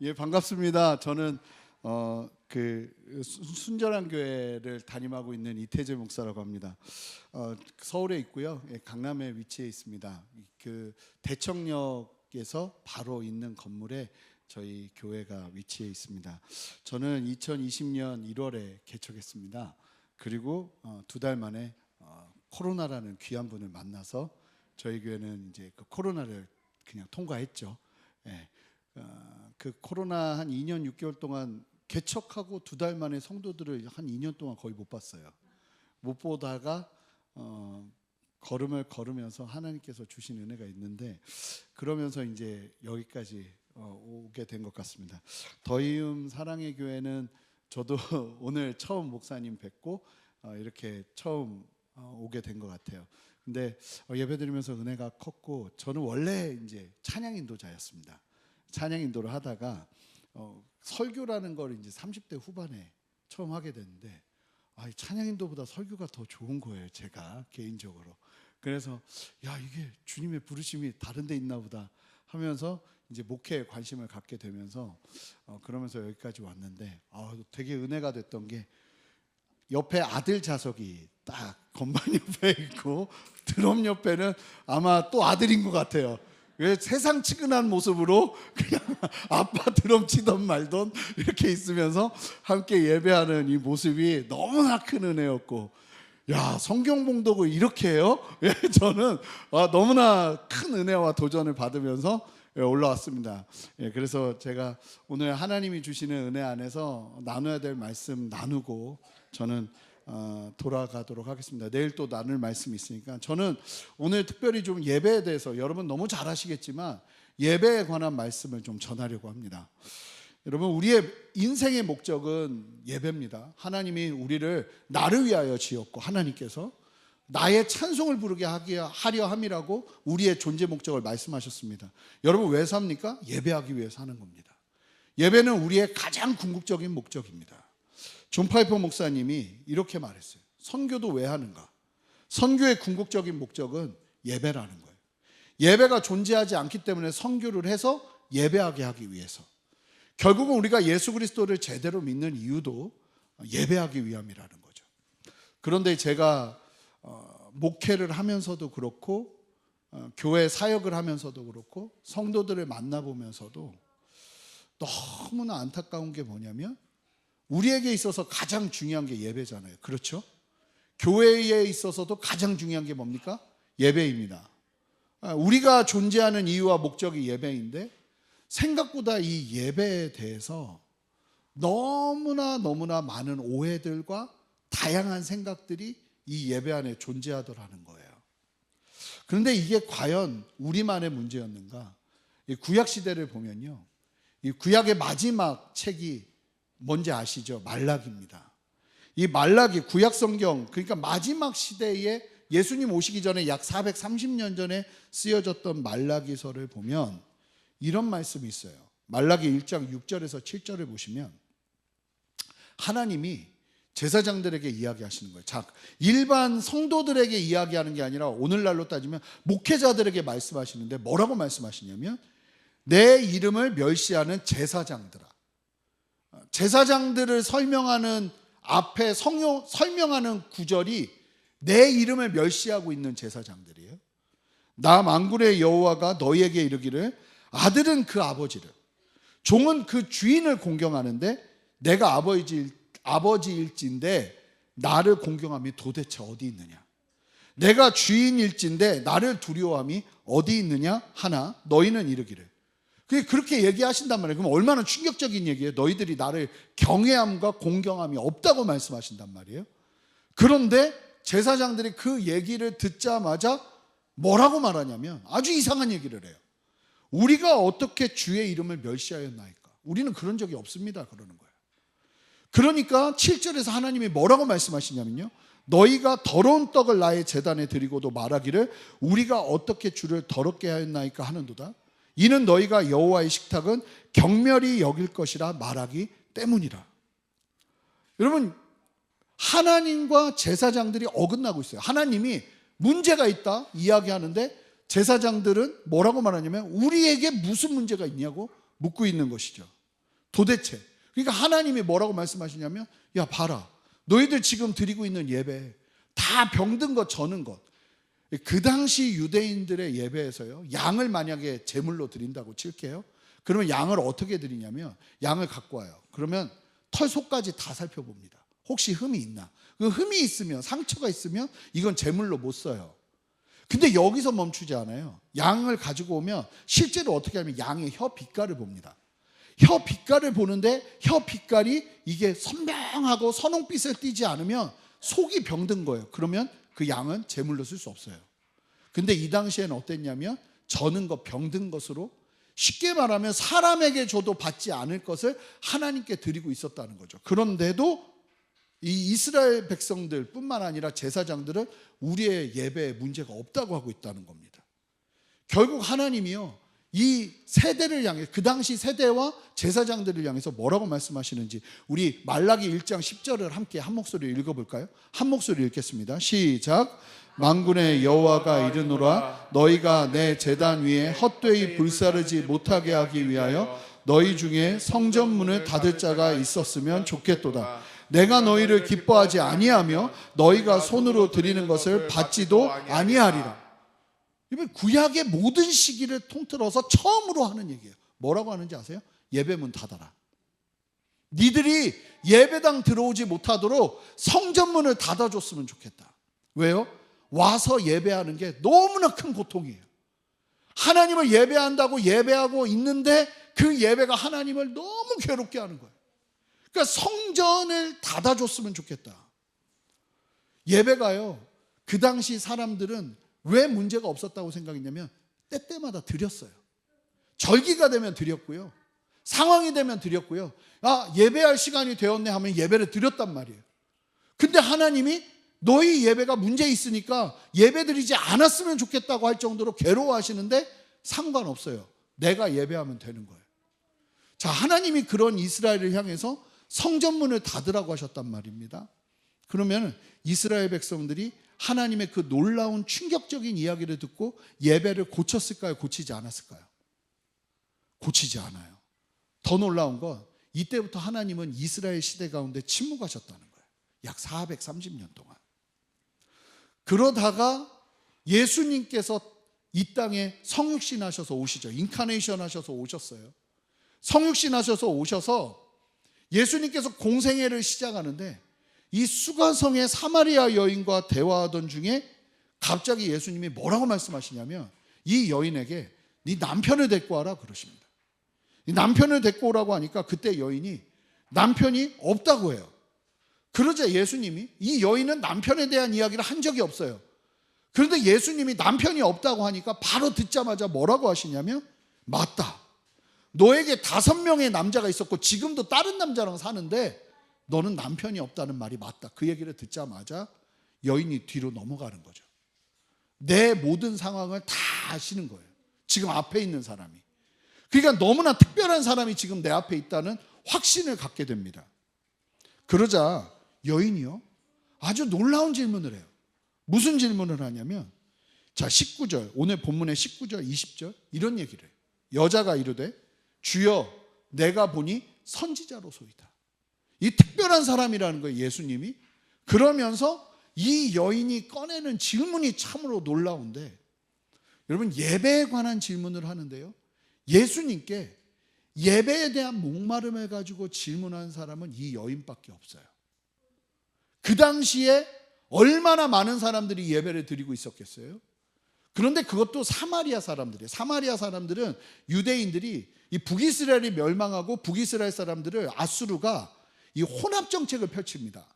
예, 반갑습니다. 저는 순전한 교회를 담임하고 있는 이태재 목사라고 합니다. 서울에 있고요. 예, 강남에 위치해 있습니다. 그 대청역에서 바로 있는 건물에 저희 교회가 위치해 있습니다. 저는 2020년 1월에 개척했습니다. 그리고 2달 만에 코로나라는 귀한 분을 만나서 저희 교회는 이제 그 코로나를 그냥 통과했죠. 예. 그 코로나 한 2년 6개월 동안 개척하고 2달 만에 성도들을 한 2년 동안 거의 못 봤어요. 못 보다가 걸음을 걸으면서 하나님께서 주신 은혜가 있는데, 그러면서 이제 여기까지 오게 된 것 같습니다. 더이음 사랑의 교회는 저도 오늘 처음 목사님 뵙고 이렇게 처음 오게 된 것 같아요. 근데 예배드리면서 은혜가 컸고, 저는 원래 이제 찬양 인도자였습니다. 찬양 인도를 하다가 설교라는 걸 이제 30대 후반에 처음 하게 됐는데, 찬양 인도보다 설교가 더 좋은 거예요, 제가 개인적으로. 그래서 이게 주님의 부르심이 다른 데 있나 보다 하면서 이제 목회에 관심을 갖게 되면서 그러면서 여기까지 왔는데, 되게 은혜가 됐던 게, 옆에 아들 좌석이 딱 건반 옆에 있고 드럼 옆에는 아마 또 아들인 것 같아요. 왜 세상 치근한 모습으로 그냥 아빠 드럼 치던 말던 이렇게 있으면서 함께 예배하는 이 모습이 너무나 큰 은혜였고, 성경 봉독을 이렇게 해요? 저는 너무나 큰 은혜와 도전을 받으면서 올라왔습니다. 그래서 제가 오늘 하나님이 주시는 은혜 안에서 나눠야 될 말씀 나누고 저는 돌아가도록 하겠습니다. 내일 또 나눌 말씀이 있으니까. 저는 오늘 특별히 좀 예배에 대해서, 여러분 너무 잘 아시겠지만 예배에 관한 말씀을 좀 전하려고 합니다. 여러분, 우리의 인생의 목적은 예배입니다. 하나님이 우리를 나를 위하여 지었고, 하나님께서 나의 찬송을 부르게 하려 함이라고 우리의 존재 목적을 말씀하셨습니다. 여러분, 왜 삽니까? 예배하기 위해서 하는 겁니다. 예배는 우리의 가장 궁극적인 목적입니다. 존 파이퍼 목사님이 이렇게 말했어요. 선교도 왜 하는가? 선교의 궁극적인 목적은 예배라는 거예요. 예배가 존재하지 않기 때문에 선교를 해서 예배하게 하기 위해서. 결국은 우리가 예수 그리스도를 제대로 믿는 이유도 예배하기 위함이라는 거죠. 그런데 제가 목회를 하면서도 그렇고, 교회 사역을 하면서도 그렇고, 성도들을 만나보면서도 너무나 안타까운 게 뭐냐면, 우리에게 있어서 가장 중요한 게 예배잖아요. 그렇죠? 교회에 있어서도 가장 중요한 게 뭡니까? 예배입니다. 우리가 존재하는 이유와 목적이 예배인데, 생각보다 이 예배에 대해서 너무나 많은 오해들과 다양한 생각들이 이 예배 안에 존재하더라는 거예요. 그런데 이게 과연 우리만의 문제였는가? 이 구약 시대를 보면요, 이 구약의 마지막 책이 뭔지 아시죠? 말라기입니다. 이 말라기, 구약 성경, 그러니까 마지막 시대에 예수님 오시기 전에 약 430년 전에 쓰여졌던 말라기서를 보면 이런 말씀이 있어요. 말라기 1장 6절에서 7절을 보시면 하나님이 제사장들에게 이야기하시는 거예요. 자, 일반 성도들에게 이야기하는 게 아니라 오늘날로 따지면 목회자들에게 말씀하시는데, 뭐라고 말씀하시냐면, 내 이름을 멸시하는 제사장들아. 제사장들을 설명하는 앞에 설명하는 구절이 내 이름을 멸시하고 있는 제사장들이에요. 나 만군의 여호와가 너희에게 이르기를, 아들은 그 아버지를, 종은 그 주인을 공경하는데 내가 아버지일진데 나를 공경함이 도대체 어디 있느냐? 내가 주인일진데 나를 두려워함이 어디 있느냐 하나 너희는 이르기를. 그렇게 얘기하신단 말이에요. 그럼 얼마나 충격적인 얘기예요. 너희들이 나를 경외함과 공경함이 없다고 말씀하신단 말이에요. 그런데 제사장들이 그 얘기를 듣자마자 뭐라고 말하냐면 아주 이상한 얘기를 해요. 우리가 어떻게 주의 이름을 멸시하였나이까? 우리는 그런 적이 없습니다. 그러는 거예요. 그러니까 7절에서 하나님이 뭐라고 말씀하시냐면요, 너희가 더러운 떡을 나의 제단에 드리고도 말하기를 우리가 어떻게 주를 더럽게 하였나이까 하는도다. 이는 너희가 여호와의 식탁은 경멸히 여길 것이라 말하기 때문이라. 여러분, 하나님과 제사장들이 어긋나고 있어요. 하나님이 문제가 있다 이야기하는데 제사장들은 뭐라고 말하냐면 우리에게 무슨 문제가 있냐고 묻고 있는 것이죠. 도대체. 그러니까 하나님이 뭐라고 말씀하시냐면, 야 봐라, 너희들 지금 드리고 있는 예배 다 병든 것 저는 것. 그 당시 유대인들의 예배에서요, 양을 만약에 제물로 드린다고 칠게요. 그러면 양을 어떻게 드리냐면, 양을 갖고 와요. 그러면 털 속까지 다 살펴봅니다. 혹시 흠이 있나? 그 흠이 있으면, 상처가 있으면 이건 제물로 못 써요. 근데 여기서 멈추지 않아요. 양을 가지고 오면 실제로 어떻게 하면 양의 혀 빛깔을 봅니다. 혀 빛깔을 보는데 혀 빛깔이 이게 선명하고 선홍빛을 띠지 않으면 속이 병든 거예요. 그러면 그 양은 제물로 쓸 수 없어요. 근데 이 당시에는 어땠냐면, 저는 것, 병든 것으로, 쉽게 말하면 사람에게 줘도 받지 않을 것을 하나님께 드리고 있었다는 거죠. 그런데도 이 이스라엘 백성들 뿐만 아니라 제사장들은 우리의 예배에 문제가 없다고 하고 있다는 겁니다. 결국 하나님이요, 이 세대를 향해, 그 당시 세대와 제사장들을 향해서 뭐라고 말씀하시는지 우리 말라기 1장 10절을 함께 한 목소리로 읽어볼까요? 한 목소리 읽겠습니다. 시작. 만군의 여호와가 이르노라, 너희가 내 제단 위에 헛되이 불사르지 못하게 하기 위하여 너희 중에 성전문을 닫을 자가 있었으면 좋겠도다. 내가 너희를 기뻐하지 아니하며 너희가 손으로 드리는 것을 받지도 아니하리라. 이번 구약의 모든 시기를 통틀어서 처음으로 하는 얘기예요. 뭐라고 하는지 아세요? 예배문 닫아라. 니들이 예배당 들어오지 못하도록 성전문을 닫아줬으면 좋겠다. 왜요? 와서 예배하는 게 너무나 큰 고통이에요. 하나님을 예배한다고 예배하고 있는데 그 예배가 하나님을 너무 괴롭게 하는 거예요. 그러니까 성전을 닫아줬으면 좋겠다. 예배가요, 그 당시 사람들은 왜 문제가 없었다고 생각했냐면, 때때마다 드렸어요. 절기가 되면 드렸고요, 상황이 되면 드렸고요, 예배할 시간이 되었네 하면 예배를 드렸단 말이에요. 근데 하나님이 너희 예배가 문제 있으니까 예배 드리지 않았으면 좋겠다고 할 정도로 괴로워하시는데 상관없어요. 내가 예배하면 되는 거예요. 자, 하나님이 그런 이스라엘을 향해서 성전문을 닫으라고 하셨단 말입니다. 그러면 이스라엘 백성들이 하나님의 그 놀라운 충격적인 이야기를 듣고 예배를 고쳤을까요? 고치지 않았을까요? 고치지 않아요. 더 놀라운 건 이때부터 하나님은 이스라엘 시대 가운데 침묵하셨다는 거예요. 약 430년 동안. 그러다가 예수님께서 이 땅에 성육신 하셔서 오시죠. 인카네이션 하셔서 오셨어요. 성육신 하셔서 오셔서 예수님께서 공생애를 시작하는데, 이 수가성의 사마리아 여인과 대화하던 중에 갑자기 예수님이 뭐라고 말씀하시냐면, 이 여인에게 네 남편을 데리고 와라 그러십니다. 이 남편을 데리고 오라고 하니까 그때 여인이 남편이 없다고 해요. 그러자 예수님이, 이 여인은 남편에 대한 이야기를 한 적이 없어요. 그런데 예수님이 남편이 없다고 하니까 바로 듣자마자 뭐라고 하시냐면, 맞다, 너에게 5명의 남자가 있었고 지금도 다른 남자랑 사는데 너는 남편이 없다는 말이 맞다. 그 얘기를 듣자마자 여인이 뒤로 넘어가는 거죠. 내 모든 상황을 다 아시는 거예요, 지금 앞에 있는 사람이. 그러니까 너무나 특별한 사람이 지금 내 앞에 있다는 확신을 갖게 됩니다. 그러자 여인이요, 아주 놀라운 질문을 해요. 무슨 질문을 하냐면, 자 19절, 오늘 본문의 19절 20절 이런 얘기를 해요. 여자가 이르되 주여 내가 보니 선지자로소이다. 이 특별한 사람이라는 거예요, 예수님이. 그러면서 이 여인이 꺼내는 질문이 참으로 놀라운데, 여러분 예배에 관한 질문을 하는데요, 예수님께 예배에 대한 목마름을 가지고 질문한 사람은 이 여인밖에 없어요. 그 당시에 얼마나 많은 사람들이 예배를 드리고 있었겠어요? 그런데 그것도 사마리아 사람들이에요. 사마리아 사람들은 유대인들이 이 북이스라엘이 멸망하고 북이스라엘 사람들을 아수르가 이 혼합 정책을 펼칩니다.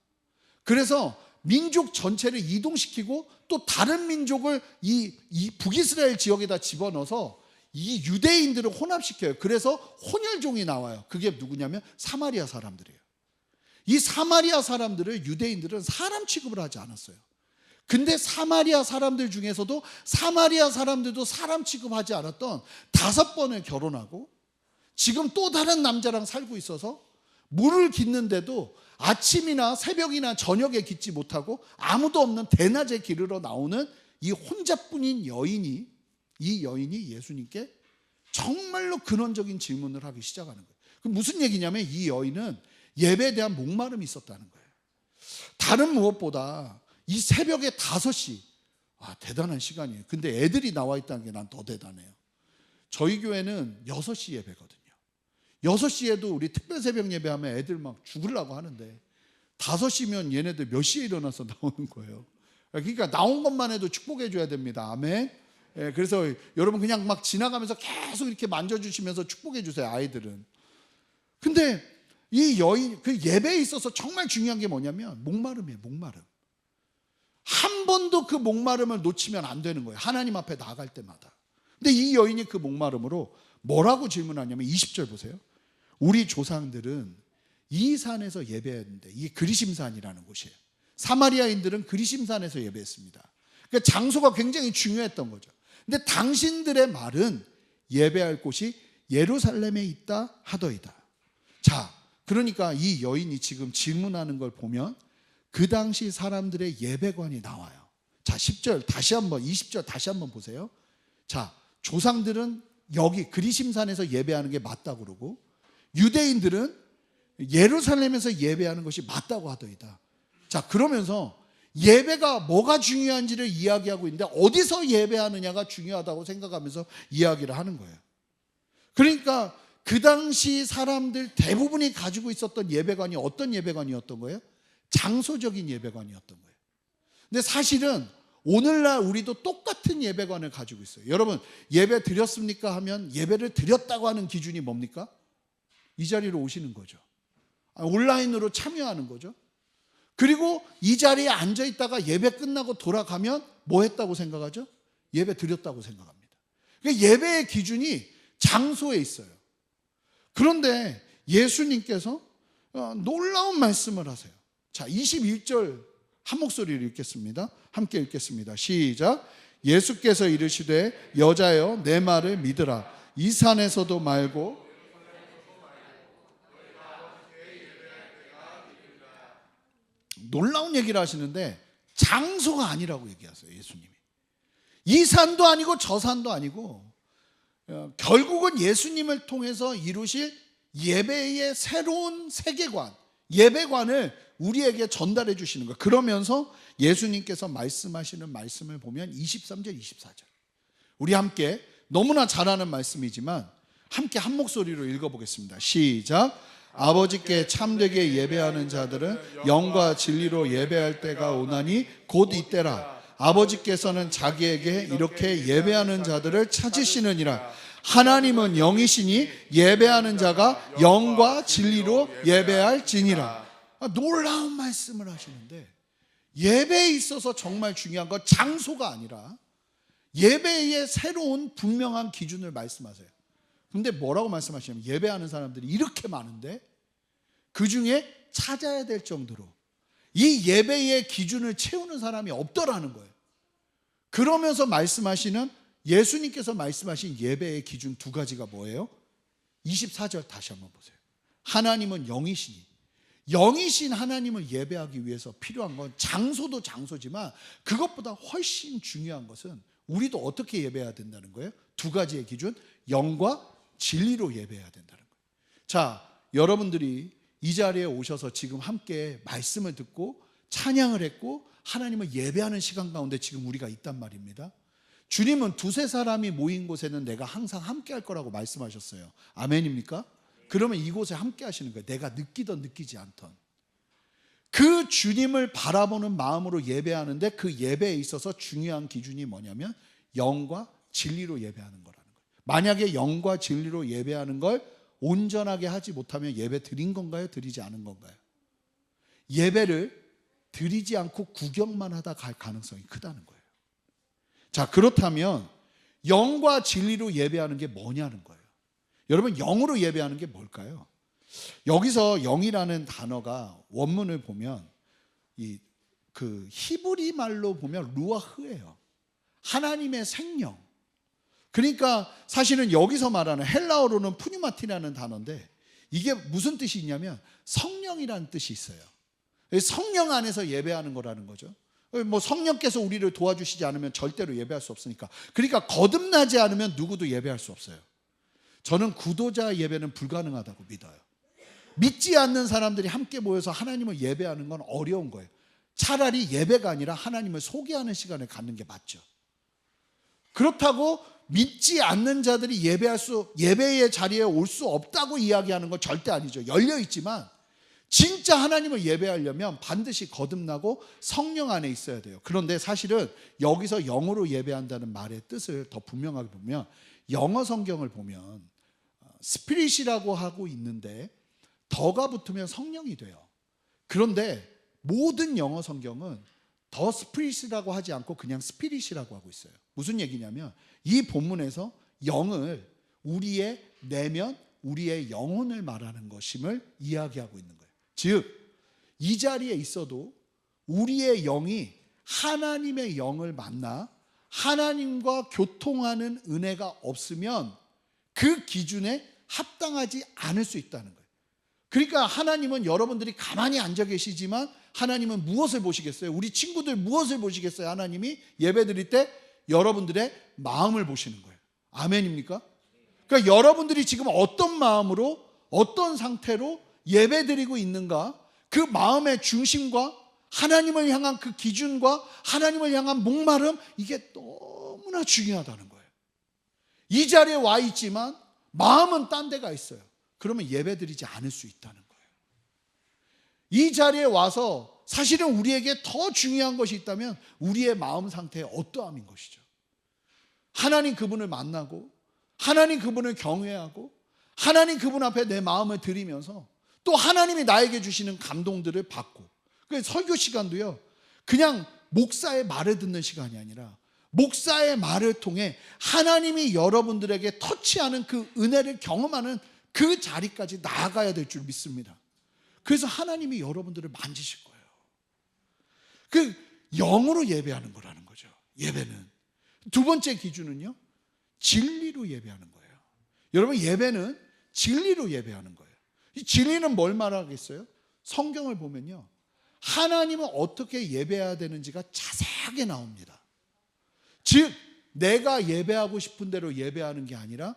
그래서 민족 전체를 이동시키고 또 다른 민족을 이 북이스라엘 지역에다 집어넣어서 이 유대인들을 혼합시켜요. 그래서 혼혈종이 나와요. 그게 누구냐면 사마리아 사람들이에요. 이 사마리아 사람들을 유대인들은 사람 취급을 하지 않았어요. 근데 사마리아 사람들 중에서도 사마리아 사람들도 사람 취급하지 않았던 5번을 결혼하고 지금 또 다른 남자랑 살고 있어서 물을 깃는데도 아침이나 새벽이나 저녁에 깃지 못하고 아무도 없는 대낮에 기르러 나오는 이 혼자뿐인 여인이, 이 여인이 예수님께 정말로 근원적인 질문을 하기 시작하는 거예요. 그 무슨 얘기냐면 이 여인은 예배에 대한 목마름이 있었다는 거예요. 다른 무엇보다 이 새벽에 5시, 대단한 시간이에요. 근데 애들이 나와 있다는 게 난 더 대단해요. 저희 교회는 6시 예배거든요. 6시에도 우리 특별 새벽 예배하면 애들 막 죽으려고 하는데 5시면 얘네들 몇 시에 일어나서 나오는 거예요. 그러니까 나온 것만 해도 축복해 줘야 됩니다. 아멘. 그래서 여러분 그냥 막 지나가면서 계속 이렇게 만져주시면서 축복해 주세요, 아이들은. 근데 이 여인, 그 예배에 있어서 정말 중요한 게 뭐냐면 목마름이에요. 목마름. 한 번도 그 목마름을 놓치면 안 되는 거예요, 하나님 앞에 나갈 때마다. 근데 이 여인이 그 목마름으로 뭐라고 질문하냐면 20절 보세요. 우리 조상들은 이 산에서 예배했는데, 이게 그리심산이라는 곳이에요. 사마리아인들은 그리심산에서 예배했습니다. 그러니까 장소가 굉장히 중요했던 거죠. 근데 당신들의 말은 예배할 곳이 예루살렘에 있다 하더이다. 자, 그러니까 이 여인이 지금 질문하는 걸 보면 그 당시 사람들의 예배관이 나와요. 자, 10절 다시 한번, 20절 다시 한번 보세요. 자, 조상들은 여기 그리심산에서 예배하는 게 맞다고 그러고 유대인들은 예루살렘에서 예배하는 것이 맞다고 하더이다. 자, 그러면서 예배가 뭐가 중요한지를 이야기하고 있는데 어디서 예배하느냐가 중요하다고 생각하면서 이야기를 하는 거예요. 그러니까 그 당시 사람들 대부분이 가지고 있었던 예배관이 어떤 예배관이었던 거예요? 장소적인 예배관이었던 거예요. 근데 사실은 오늘날 우리도 똑같은 예배관을 가지고 있어요. 여러분, 예배 드렸습니까 하면 예배를 드렸다고 하는 기준이 뭡니까? 이 자리로 오시는 거죠. 온라인으로 참여하는 거죠. 그리고 이 자리에 앉아 있다가 예배 끝나고 돌아가면 뭐 했다고 생각하죠? 예배 드렸다고 생각합니다. 그러니까 예배의 기준이 장소에 있어요. 그런데 예수님께서 놀라운 말씀을 하세요. 자, 21절 한 목소리로 읽겠습니다. 함께 읽겠습니다. 시작. 예수께서 이르시되 여자여 내 말을 믿으라. 이 산에서도 말고 놀라운 얘기를 하시는데 장소가 아니라고 얘기하세요, 예수님이. 이 산도 아니고 저 산도 아니고 결국은 예수님을 통해서 이루실 예배의 새로운 세계관, 예배관을 우리에게 전달해 주시는 거예요. 그러면서 예수님께서 말씀하시는 말씀을 보면 23절, 24절. 우리 함께 너무나 잘 아는 말씀이지만 함께 한 목소리로 읽어보겠습니다. 시작. 아버지께 참되게 예배하는 자들은 영과 진리로 예배할 때가 오나니 곧 이때라. 아버지께서는 자기에게 이렇게 예배하는 자들을 찾으시느니라. 하나님은 영이시니 예배하는 자가 영과 진리로 예배할지니라. 놀라운 말씀을 하시는데 예배에 있어서 정말 중요한 건 장소가 아니라 예배의 새로운 분명한 기준을 말씀하세요. 근데 뭐라고 말씀하시냐면 예배하는 사람들이 이렇게 많은데 그 중에 찾아야 될 정도로 이 예배의 기준을 채우는 사람이 없더라는 거예요. 그러면서 말씀하시는 예수님께서 말씀하신 예배의 기준 두 가지가 뭐예요? 24절 다시 한번 보세요. 하나님은 영이시니, 영이신 하나님을 예배하기 위해서 필요한 건 장소도 장소지만 그것보다 훨씬 중요한 것은 우리도 어떻게 예배해야 된다는 거예요? 두 가지의 기준, 영과 진리로 예배해야 된다는 거예요. 자, 여러분들이 이 자리에 오셔서 지금 함께 말씀을 듣고 찬양을 했고 하나님을 예배하는 시간 가운데 지금 우리가 있단 말입니다. 주님은 두세 사람이 모인 곳에는 내가 항상 함께 할 거라고 말씀하셨어요. 아멘입니까? 그러면 이곳에 함께 하시는 거예요. 내가 느끼던 느끼지 않던 그 주님을 바라보는 마음으로 예배하는데 그 예배에 있어서 중요한 기준이 뭐냐면 영과 진리로 예배하는 거라는 거예요. 만약에 영과 진리로 예배하는 걸 온전하게 하지 못하면 예배 드린 건가요? 드리지 않은 건가요? 예배를 드리지 않고 구경만 하다 갈 가능성이 크다는 거예요. 자, 그렇다면 영과 진리로 예배하는 게 뭐냐는 거예요. 여러분, 영으로 예배하는 게 뭘까요? 여기서 영이라는 단어가 원문을 보면 그 히브리 말로 보면 루아흐예요. 하나님의 생명. 그러니까 사실은 여기서 말하는 헬라어로는 푸뉴마티라는 단어인데 이게 무슨 뜻이 있냐면 성령이라는 뜻이 있어요. 성령 안에서 예배하는 거라는 거죠. 뭐 성령께서 우리를 도와주시지 않으면 절대로 예배할 수 없으니까. 그러니까 거듭나지 않으면 누구도 예배할 수 없어요. 저는 구도자 예배는 불가능하다고 믿어요. 믿지 않는 사람들이 함께 모여서 하나님을 예배하는 건 어려운 거예요. 차라리 예배가 아니라 하나님을 소개하는 시간을 갖는 게 맞죠. 그렇다고 믿지 않는 자들이 예배의 자리에 올 수 없다고 이야기하는 건 절대 아니죠. 열려 있지만 진짜 하나님을 예배하려면 반드시 거듭나고 성령 안에 있어야 돼요. 그런데 사실은 여기서 영으로 예배한다는 말의 뜻을 더 분명하게 보면, 영어 성경을 보면 스피릿이라고 하고 있는데 더가 붙으면 성령이 돼요. 그런데 모든 영어 성경은 더 스피릿이라고 하지 않고 그냥 스피릿이라고 하고 있어요. 무슨 얘기냐면 이 본문에서 영을 우리의 내면, 우리의 영혼을 말하는 것임을 이야기하고 있는 거예요. 즉, 이 자리에 있어도 우리의 영이 하나님의 영을 만나 하나님과 교통하는 은혜가 없으면 그 기준에 합당하지 않을 수 있다는 거예요. 그러니까 하나님은 여러분들이 가만히 앉아 계시지만 하나님은 무엇을 보시겠어요? 우리 친구들 무엇을 보시겠어요? 하나님이 예배드릴 때 여러분들의 마음을 보시는 거예요. 아멘입니까? 그러니까 여러분들이 지금 어떤 마음으로, 어떤 상태로 예배드리고 있는가, 그 마음의 중심과 하나님을 향한 그 기준과 하나님을 향한 목마름, 이게 너무나 중요하다는 거예요. 이 자리에 와 있지만 마음은 딴 데가 있어요. 그러면 예배드리지 않을 수 있다는 거예요. 이 자리에 와서 사실은 우리에게 더 중요한 것이 있다면 우리의 마음 상태의 어떠함인 것이죠. 하나님 그분을 만나고 하나님 그분을 경외하고 하나님 그분 앞에 내 마음을 드리면서 또 하나님이 나에게 주시는 감동들을 받고, 그래서 설교 시간도요, 그냥 목사의 말을 듣는 시간이 아니라 목사의 말을 통해 하나님이 여러분들에게 터치하는 그 은혜를 경험하는 그 자리까지 나아가야 될 줄 믿습니다. 그래서 하나님이 여러분들을 만지실 거예요. 그 영으로 예배하는 거라는 거죠. 예배는. 두 번째 기준은요, 진리로 예배하는 거예요. 여러분, 예배는 진리로 예배하는 거예요. 이 진리는 뭘 말하겠어요? 성경을 보면요, 하나님은 어떻게 예배해야 되는지가 자세하게 나옵니다. 즉, 내가 예배하고 싶은 대로 예배하는 게 아니라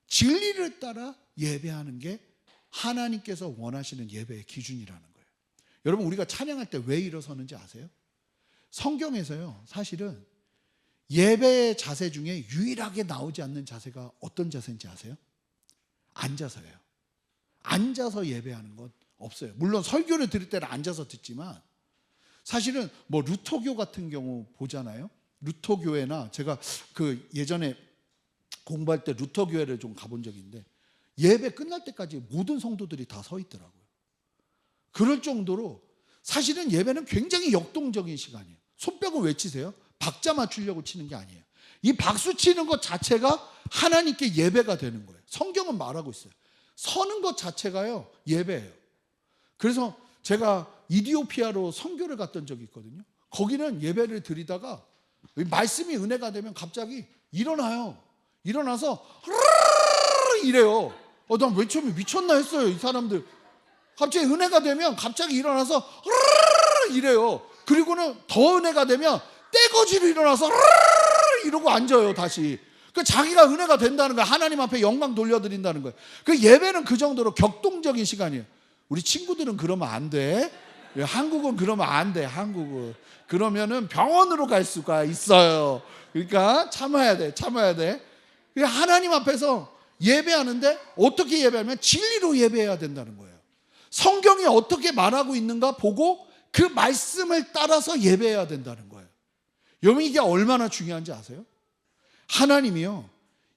진리를 따라 예배하는 게 하나님께서 원하시는 예배의 기준이라는 거예요. 여러분, 우리가 찬양할 때 왜 일어서는지 아세요? 성경에서요, 사실은 예배의 자세 중에 유일하게 나오지 않는 자세가 어떤 자세인지 아세요? 앉아서예요. 앉아서 예배하는 건 없어요. 물론 설교를 들을 때는 앉아서 듣지만 사실은 뭐 루터교 같은 경우 보잖아요. 루터교회나 제가 그 예전에 공부할 때 루터교회를 좀 가본 적이 있는데 예배 끝날 때까지 모든 성도들이 다 서 있더라고요. 그럴 정도로 사실은 예배는 굉장히 역동적인 시간이에요. 손뼉을 왜 치세요? 박자 맞추려고 치는 게 아니에요. 이 박수 치는 것 자체가 하나님께 예배가 되는 거예요. 성경은 말하고 있어요. 서는 것 자체가요, 예배예요. 그래서 제가 이디오피아로 선교를 갔던 적이 있거든요. 거기는 예배를 드리다가 말씀이 은혜가 되면 갑자기 일어나요. 일어나서 이래요. 난 왜 처음에 미쳤나 했어요. 이 사람들 갑자기 은혜가 되면 갑자기 일어나서 이래요. 그리고는 더 은혜가 되면 떼거지로 일어나서 이러고 앉아요. 다시. 그 자기가 은혜가 된다는 거예요. 하나님 앞에 영광 돌려드린다는 거예요. 그 예배는 그 정도로 격동적인 시간이에요. 우리 친구들은 그러면 안 돼. 한국은 그러면 안 돼. 한국은 그러면은 병원으로 갈 수가 있어요. 그러니까 참아야 돼. 참아야 돼. 하나님 앞에서 예배하는데 어떻게 예배하면 진리로 예배해야 된다는 거예요. 성경이 어떻게 말하고 있는가 보고 그 말씀을 따라서 예배해야 된다는 거예요. 여러분, 이게 얼마나 중요한지 아세요? 하나님이요,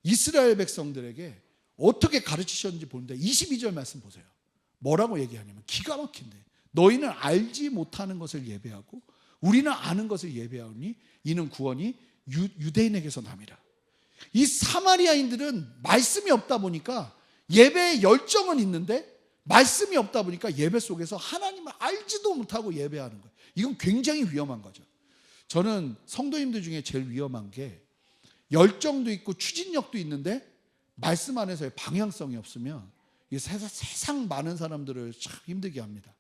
이스라엘 백성들에게 어떻게 가르치셨는지 보는데 22절 말씀 보세요. 뭐라고 얘기하냐면 기가 막힌데, 너희는 알지 못하는 것을 예배하고 우리는 아는 것을 예배하오니 이는 구원이 유대인에게서 남이라. 이 사마리아인들은 말씀이 없다 보니까 예배의 열정은 있는데 말씀이 없다 보니까 예배 속에서 하나님을 알지도 못하고 예배하는 거예요. 이건 굉장히 위험한 거죠. 저는 성도님들 중에 제일 위험한 게 열정도 있고 추진력도 있는데 말씀 안에서의 방향성이 없으면 세상 많은 사람들을 참 힘들게 합니다.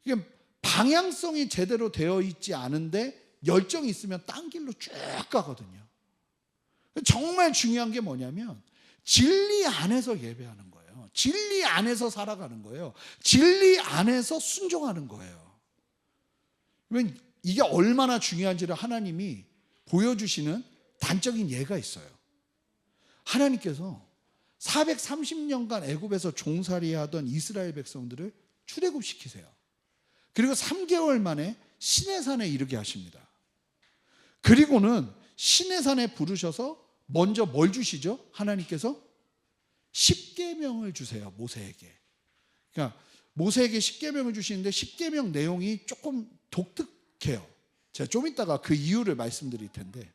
이게 방향성이 제대로 되어 있지 않은데 열정이 있으면 딴 길로 쭉 가거든요. 정말 중요한 게 뭐냐면 진리 안에서 예배하는 거예요. 진리 안에서 살아가는 거예요. 진리 안에서 순종하는 거예요. 그러면 이게 얼마나 중요한지를 하나님이 보여주시는 단적인 예가 있어요. 하나님께서 430년간 애굽에서 종살이하던 이스라엘 백성들을 출애굽시키세요. 그리고 3개월 만에 시내산에 이르게 하십니다. 그리고는 시내산에 부르셔서 먼저 뭘 주시죠? 하나님께서 십계명을 주세요. 모세에게. 그러니까 모세에게 십계명을 주시는데 십계명 내용이 조금 독특해요. 제가 좀 이따가 그 이유를 말씀드릴 텐데,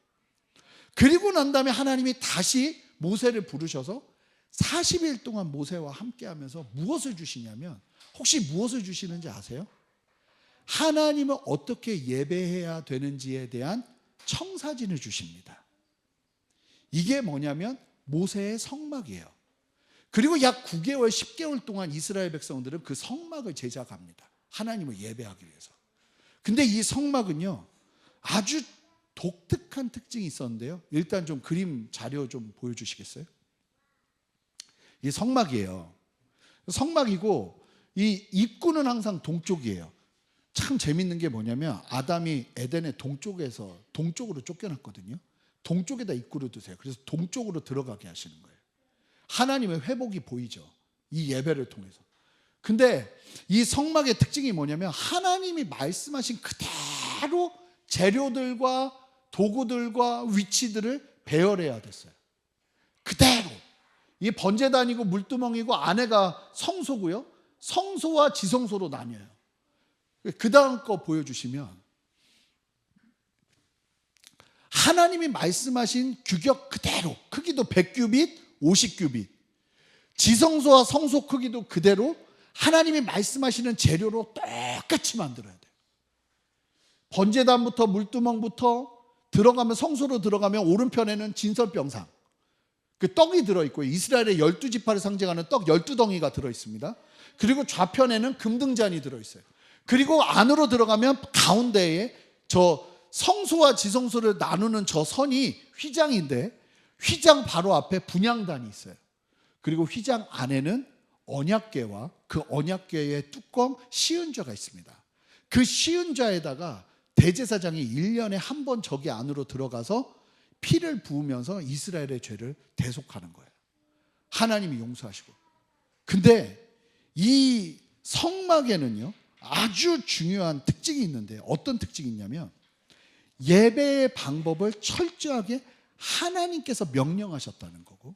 그리고 난 다음에 하나님이 다시 모세를 부르셔서 40일 동안 모세와 함께하면서 무엇을 주시냐면, 혹시 무엇을 주시는지 아세요? 하나님을 어떻게 예배해야 되는지에 대한 청사진을 주십니다. 이게 뭐냐면 모세의 성막이에요. 그리고 약 9개월, 10개월 동안 이스라엘 백성들은 그 성막을 제작합니다. 하나님을 예배하기 위해서. 근데 이 성막은요, 아주 독특한 특징이 있었는데요. 일단 좀 그림 자료 좀 보여주시겠어요? 이 성막이에요. 성막이고 이 입구는 항상 동쪽이에요. 참 재밌는 게 뭐냐면 아담이 에덴의 동쪽으로 쫓겨났거든요. 동쪽에다 입구를 두세요. 그래서 동쪽으로 들어가게 하시는 거예요. 하나님의 회복이 보이죠. 이 예배를 통해서. 근데 이 성막의 특징이 뭐냐면 하나님이 말씀하신 그대로 재료들과 도구들과 위치들을 배열해야 됐어요. 그대로. 이게 번제단이고 물두멍이고 안에가 성소고요. 성소와 지성소로 나뉘어요. 그 다음 거 보여주시면 하나님이 말씀하신 규격 그대로, 크기도 100규빗, 50규빗, 지성소와 성소 크기도 그대로 하나님이 말씀하시는 재료로 똑같이 만들어야 돼요. 번제단부터 물두멍부터 들어가면, 성소로 들어가면 오른편에는 진설병상, 그 떡이 들어있고요. 이스라엘의 12지파를 상징하는 떡 12덩이가 들어있습니다. 그리고 좌편에는 금등잔이 들어있어요. 그리고 안으로 들어가면 가운데에 저 성소와 지성소를 나누는 저 선이 휘장인데, 휘장 바로 앞에 분향단이 있어요. 그리고 휘장 안에는 언약궤와 그 언약궤의 뚜껑 시은좌가 있습니다. 그 시은좌에다가 대제사장이 1년에 한 번 저기 안으로 들어가서 피를 부으면서 이스라엘의 죄를 대속하는 거예요. 하나님이 용서하시고. 근데 이 성막에는요, 아주 중요한 특징이 있는데, 어떤 특징이 있냐면 예배의 방법을 철저하게 하나님께서 명령하셨다는 거고,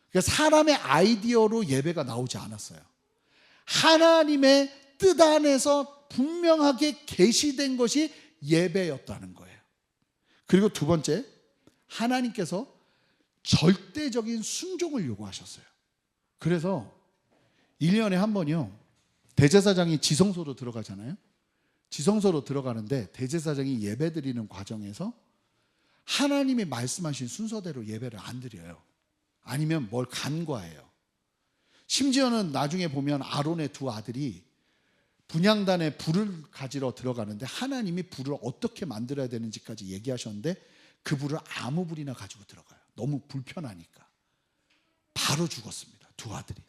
그러니까 사람의 아이디어로 예배가 나오지 않았어요. 하나님의 뜻 안에서 분명하게 계시된 것이 예배였다는 거예요. 그리고 두 번째, 하나님께서 절대적인 순종을 요구하셨어요. 그래서 1년에 한 번이요, 대제사장이 지성소로 들어가잖아요. 지성소로 들어가는데 대제사장이 예배드리는 과정에서 하나님이 말씀하신 순서대로 예배를 안 드려요. 아니면 뭘 간과해요. 심지어는 나중에 보면 아론의 두 아들이 분향단에 불을 가지러 들어가는데 하나님이 불을 어떻게 만들어야 되는지까지 얘기하셨는데 그 불을 아무 불이나 가지고 들어가요. 너무 불편하니까. 바로 죽었습니다. 두 아들이.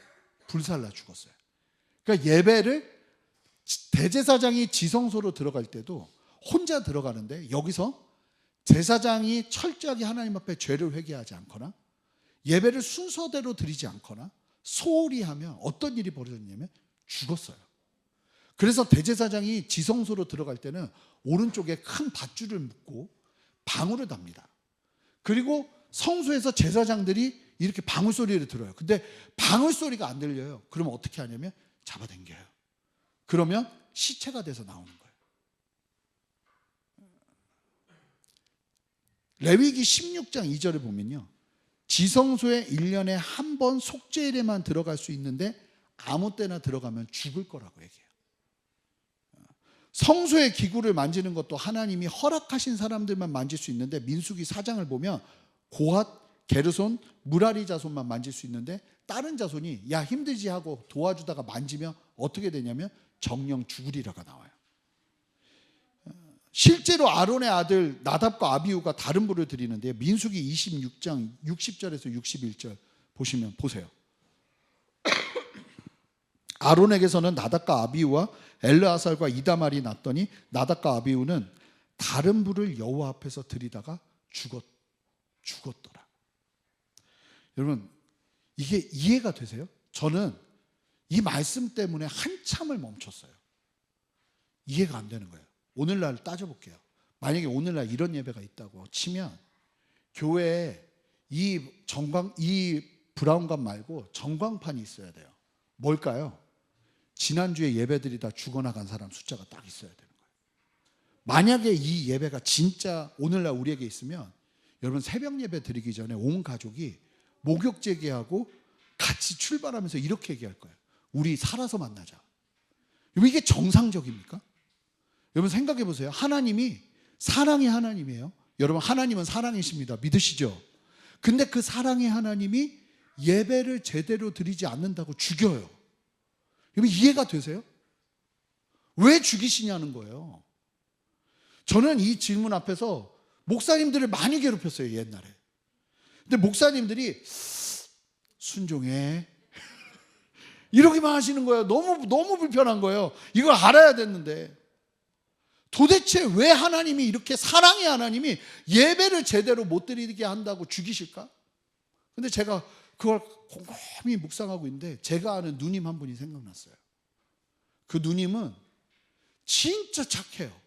불살라 죽었어요. 그러니까 예배를, 대제사장이 지성소로 들어갈 때도 혼자 들어가는데 여기서 제사장이 철저하게 하나님 앞에 죄를 회개하지 않거나 예배를 순서대로 드리지 않거나 소홀히 하면 어떤 일이 벌어졌냐면 죽었어요. 그래서 대제사장이 지성소로 들어갈 때는 오른쪽에 큰 밧줄을 묶고 방울을 답니다. 그리고 성소에서 제사장들이 이렇게 방울 소리를 들어요. 근데 방울 소리가 안 들려요. 그러면 어떻게 하냐면 잡아당겨요. 그러면 시체가 돼서 나오는 거예요. 레위기 16장 2절을 보면요, 지성소에 1년에 한 번 속죄일에만 들어갈 수 있는데 아무 때나 들어가면 죽을 거라고 얘기해요. 성소의 기구를 만지는 것도 하나님이 허락하신 사람들만 만질 수 있는데 민수기 4장을 보면 고핫, 게르손, 무라리 자손만 만질 수 있는데 다른 자손이 야 힘들지 하고 도와주다가 만지면 어떻게 되냐면 정령 죽으리라가 나와요. 실제로 아론의 아들 나답과 아비후가 다른 불을 드리는데 민수기 26장 60절에서 61절 보시면 보세요. 아론에게서는 나답과 아비후와 엘르아살과 이다말이 났더니 나답과 아비후는 다른 불을 여호와 앞에서 들이다가 죽었더라. 여러분, 이게 이해가 되세요? 저는 이 말씀 때문에 한참을 멈췄어요. 이해가 안 되는 거예요. 오늘날 따져볼게요. 만약에 오늘날 이런 예배가 있다고 치면 교회에 이 브라운관 말고 전광판이 있어야 돼요. 뭘까요? 지난주에 예배드리다 죽어나간 사람 숫자가 딱 있어야 되는 거예요. 만약에 이 예배가 진짜 오늘날 우리에게 있으면 여러분, 새벽 예배 드리기 전에 온 가족이 목욕 제기하고 같이 출발하면서 이렇게 얘기할 거예요. 우리 살아서 만나자. 여러분, 이게 정상적입니까? 여러분, 생각해 보세요. 하나님이 사랑의 하나님이에요. 여러분, 하나님은 사랑이십니다. 믿으시죠? 근데 그 사랑의 하나님이 예배를 제대로 드리지 않는다고 죽여요. 여러분, 이해가 되세요? 왜 죽이시냐는 거예요. 저는 이 질문 앞에서 목사님들을 많이 괴롭혔어요, 옛날에. 근데 목사님들이 순종해 이러기만 하시는 거예요. 너무 불편한 거예요. 이걸 알아야 됐는데 도대체 왜 하나님이 이렇게 사랑의 하나님이 예배를 제대로 못 드리게 한다고 죽이실까? 근데 제가 그걸 곰곰이 묵상하고 있는데 제가 아는 누님 한 분이 생각났어요. 그 누님은 진짜 착해요.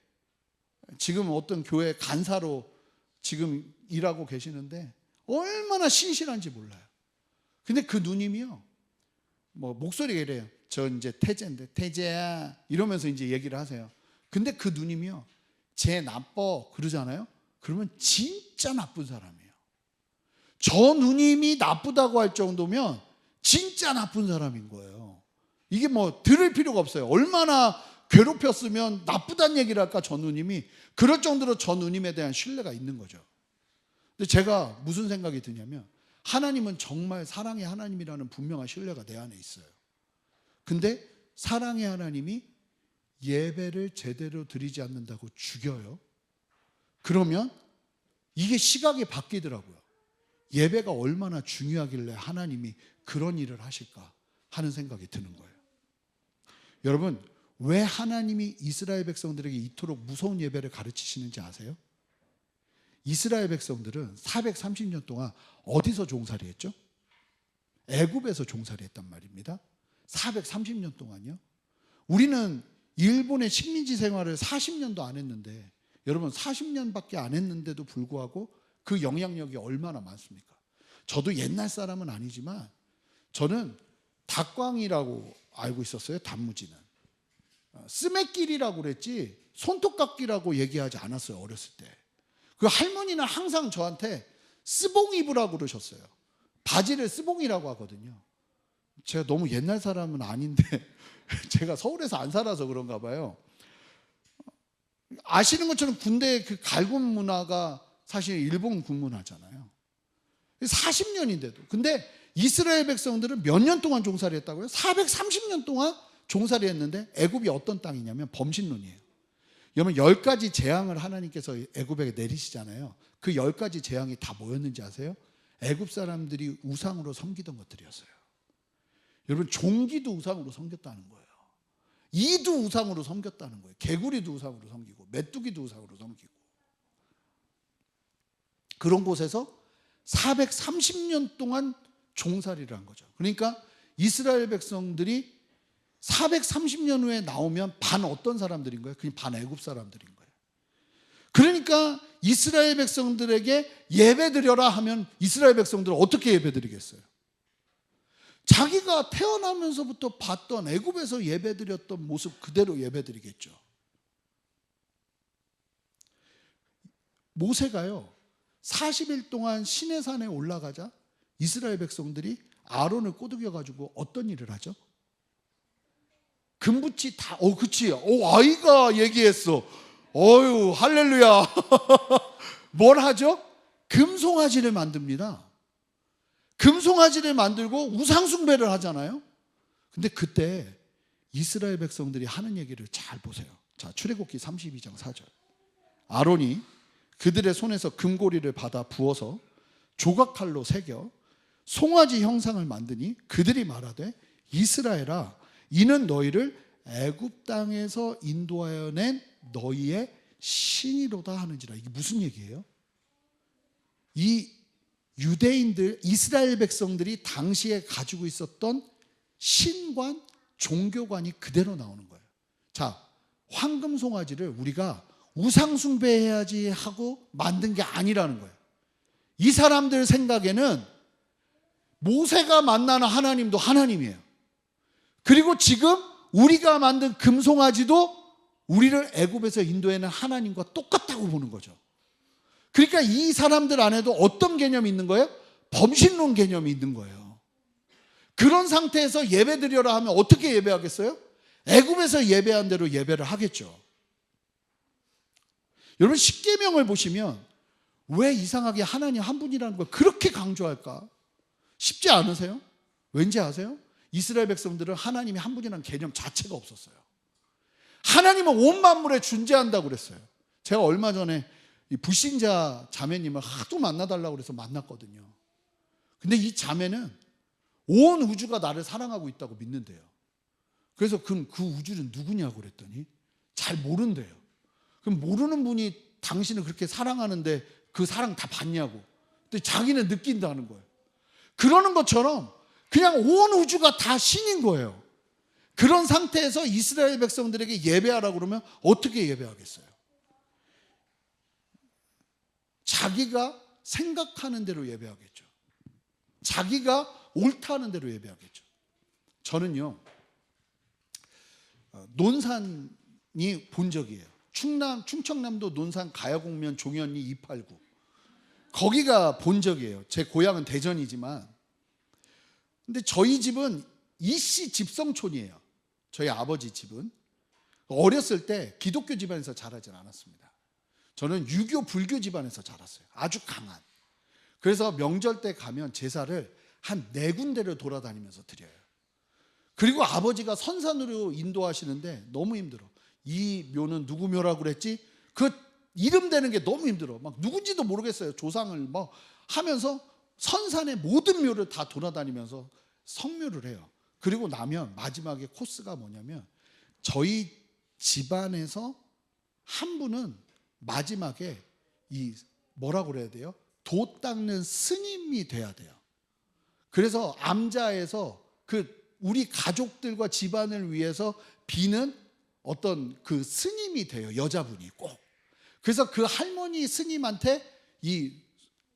지금 어떤 교회 간사로 지금 일하고 계시는데 얼마나 신실한지 몰라요. 근데 그 누님이요, 뭐 목소리가 이래요. 저 이제 태재인데, 태재야 이러면서 이제 얘기를 하세요. 근데 그 누님이요, 쟤 나빠 그러잖아요. 그러면 진짜 나쁜 사람이에요. 저 누님이 나쁘다고 할 정도면 진짜 나쁜 사람인 거예요. 이게 뭐 들을 필요가 없어요. 얼마나 괴롭혔으면 나쁘다는 얘기를 할까, 저 누님이. 그럴 정도로 저 누님에 대한 신뢰가 있는 거죠. 근데 제가 무슨 생각이 드냐면, 하나님은 정말 사랑의 하나님이라는 분명한 신뢰가 내 안에 있어요. 근데 사랑의 하나님이 예배를 제대로 드리지 않는다고 죽여요. 그러면 이게 시각이 바뀌더라고요. 예배가 얼마나 중요하길래 하나님이 그런 일을 하실까 하는 생각이 드는 거예요. 여러분, 왜 하나님이 이스라엘 백성들에게 이토록 무서운 예배를 가르치시는지 아세요? 이스라엘 백성들은 430년 동안 어디서 종살이 했죠? 애굽에서 종살이 했단 말입니다. 430년 동안요. 우리는 일본의 식민지 생활을 40년도 안 했는데, 여러분 40년밖에 안 했는데도 불구하고 그 영향력이 얼마나 많습니까? 저도 옛날 사람은 아니지만 저는 닭광이라고 알고 있었어요. 단무지는 스매끼리라고 그랬지 손톱깎이라고 얘기하지 않았어요. 어렸을 때 그 할머니는 항상 저한테 스봉 입으라고 그러셨어요. 바지를 스봉이라고 하거든요. 제가 너무 옛날 사람은 아닌데 제가 서울에서 안 살아서 그런가 봐요. 아시는 것처럼 군대 그 갈굼 문화가 사실 일본 군문화잖아요. 40년인데도. 근데 이스라엘 백성들은 몇 년 동안 종살이 했다고요? 430년 동안 종살이 했는데 애굽이 어떤 땅이냐면 범신론이에요. 여러분 10가지 재앙을 하나님께서 애굽에게 내리시잖아요. 그 10가지 재앙이 다 뭐였는지 아세요? 애굽 사람들이 우상으로 섬기던 것들이었어요. 여러분 종기도 우상으로 섬겼다는 거예요. 이도 우상으로 섬겼다는 거예요. 개구리도 우상으로 섬기고 메뚜기도 우상으로 섬기고. 그런 곳에서 430년 동안 종살이를 한 거죠. 그러니까 이스라엘 백성들이 430년 후에 나오면 반 어떤 사람들인 거예요? 그냥 반 애굽 사람들인 거예요. 그러니까 이스라엘 백성들에게 예배드려라 하면 이스라엘 백성들은 어떻게 예배드리겠어요? 자기가 태어나면서부터 봤던 애굽에서 예배드렸던 모습 그대로 예배드리겠죠. 모세가요 40일 동안 시내산에 올라가자 이스라엘 백성들이 아론을 꼬드겨 가지고 어떤 일을 하죠? 금붙이 다 그치. 아이가 얘기했어. 어유 할렐루야. 뭘 하죠? 금송아지를 만듭니다. 금송아지를 만들고 우상숭배를 하잖아요. 근데 그때 이스라엘 백성들이 하는 얘기를 잘 보세요. 자, 출애굽기 32장 4절. 아론이 그들의 손에서 금고리를 받아 부어서 조각칼로 새겨 송아지 형상을 만드니 그들이 말하되 이스라엘아 이는 너희를 애굽 땅에서 인도하여 낸 너희의 신이로다 하는지라. 이게 무슨 얘기예요? 이 유대인들, 이스라엘 백성들이 당시에 가지고 있었던 신관, 종교관이 그대로 나오는 거예요. 자, 황금 송아지를 우리가 우상 숭배해야지 하고 만든 게 아니라는 거예요. 이 사람들 생각에는 모세가 만나는 하나님도 하나님이에요. 그리고 지금 우리가 만든 금송아지도 우리를 애굽에서 인도해낸 하나님과 똑같다고 보는 거죠. 그러니까 이 사람들 안에도 어떤 개념이 있는 거예요? 범신론 개념이 있는 거예요. 그런 상태에서 예배 드려라 하면 어떻게 예배하겠어요? 애굽에서 예배한 대로 예배를 하겠죠. 여러분 십계명을 보시면 왜 이상하게 하나님 한 분이라는 걸 그렇게 강조할까? 쉽지 않으세요? 왠지 아세요? 이스라엘 백성들은 하나님이 한 분이라는 개념 자체가 없었어요. 하나님은 온 만물에 존재한다고 그랬어요. 제가 얼마 전에 이 불신자 자매님을 하도 만나달라고 그래서 만났거든요. 근데 이 자매는 온 우주가 나를 사랑하고 있다고 믿는데요. 그래서 그럼 그 우주는 누구냐고 그랬더니 잘 모른대요. 그럼 모르는 분이 당신을 그렇게 사랑하는데 그 사랑 다 받냐고. 근데 자기는 느낀다는 거예요. 그러는 것처럼 그냥 온 우주가 다 신인 거예요. 그런 상태에서 이스라엘 백성들에게 예배하라고 그러면 어떻게 예배하겠어요? 자기가 생각하는 대로 예배하겠죠. 자기가 옳다는 대로 예배하겠죠. 저는요, 논산이 본적이에요. 충청남도 논산 가야곡면 종현리 289. 거기가 본적이에요. 제 고향은 대전이지만. 근데 저희 집은 이씨 집성촌이에요. 저희 아버지 집은. 어렸을 때 기독교 집안에서 자라진 않았습니다. 저는 유교 불교 집안에서 자랐어요. 아주 강한. 그래서 명절 때 가면 제사를 한 4군데를 돌아다니면서 드려요. 그리고 아버지가 선산으로 인도하시는데 너무 힘들어. 이 묘는 누구 묘라고 그랬지? 그 이름 대는 게 너무 힘들어. 막 누군지도 모르겠어요. 조상을 뭐 하면서 선산의 모든 묘를 다 돌아다니면서 성묘를 해요. 그리고 나면 마지막에 코스가 뭐냐면 저희 집안에서 한 분은 마지막에 이 뭐라고 그래야 돼요? 도 닦는 스님이 돼야 돼요. 그래서 암자에서 그 우리 가족들과 집안을 위해서 비는 어떤 그 스님이 돼요. 여자분이 꼭. 그래서 그 할머니 스님한테 이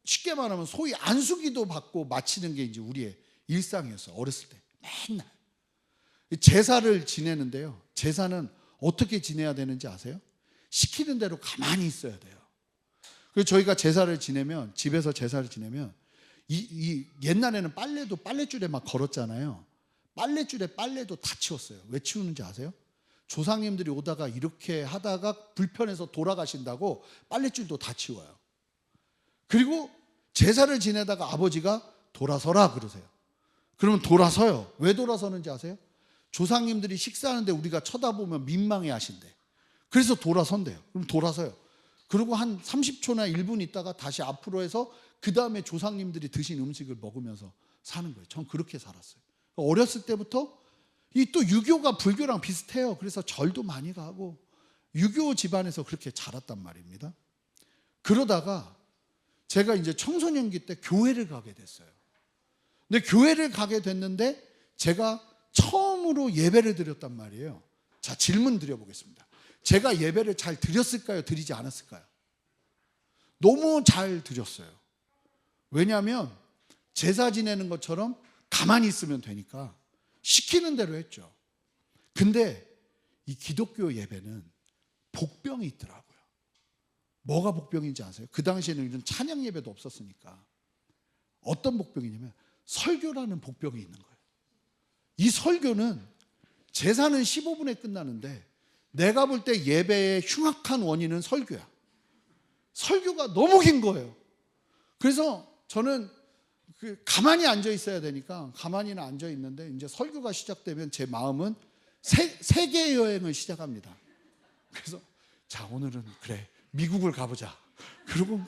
쉽게 말하면 소위 안수기도 받고 마치는 게 이제 우리의 일상이었어요. 어렸을 때 맨날 제사를 지내는데요. 제사는 어떻게 지내야 되는지 아세요? 시키는 대로 가만히 있어야 돼요. 그래서 저희가 제사를 지내면, 집에서 제사를 지내면 이 옛날에는 빨래도 빨랫줄에 막 걸었잖아요. 빨랫줄에 빨래도 다 치웠어요. 왜 치우는지 아세요? 조상님들이 오다가 이렇게 하다가 불편해서 돌아가신다고 빨랫줄도 다 치워요. 그리고 제사를 지내다가 아버지가 돌아서라 그러세요. 그러면 돌아서요. 왜 돌아서는지 아세요? 조상님들이 식사하는데 우리가 쳐다보면 민망해 하신대. 그래서 돌아선대요. 그럼 돌아서요. 그리고 한 30초나 1분 있다가 다시 앞으로 해서 그 다음에 조상님들이 드신 음식을 먹으면서 사는 거예요. 전 그렇게 살았어요. 어렸을 때부터 이 또 유교가 불교랑 비슷해요. 그래서 절도 많이 가고 유교 집안에서 그렇게 자랐단 말입니다. 그러다가 제가 이제 청소년기 때 교회를 가게 됐어요. 근데 교회를 가게 됐는데 제가 처음으로 예배를 드렸단 말이에요. 자, 질문 드려보겠습니다. 제가 예배를 잘 드렸을까요? 드리지 않았을까요? 너무 잘 드렸어요. 왜냐하면 제사 지내는 것처럼 가만히 있으면 되니까 시키는 대로 했죠. 근데 이 기독교 예배는 복병이 있더라고요. 뭐가 복병인지 아세요? 그 당시에는 이런 찬양 예배도 없었으니까. 어떤 복병이냐면 설교라는 복병이 있는 거예요. 이 설교는 제사는 15분에 끝나는데 내가 볼 때 예배의 흉악한 원인은 설교야. 설교가 너무 긴 거예요. 그래서 저는 가만히 앉아 있어야 되니까 가만히는 앉아 있는데 이제 설교가 시작되면 제 마음은 세계 여행을 시작합니다. 그래서 자, 오늘은 그래 미국을 가보자. 그리고 막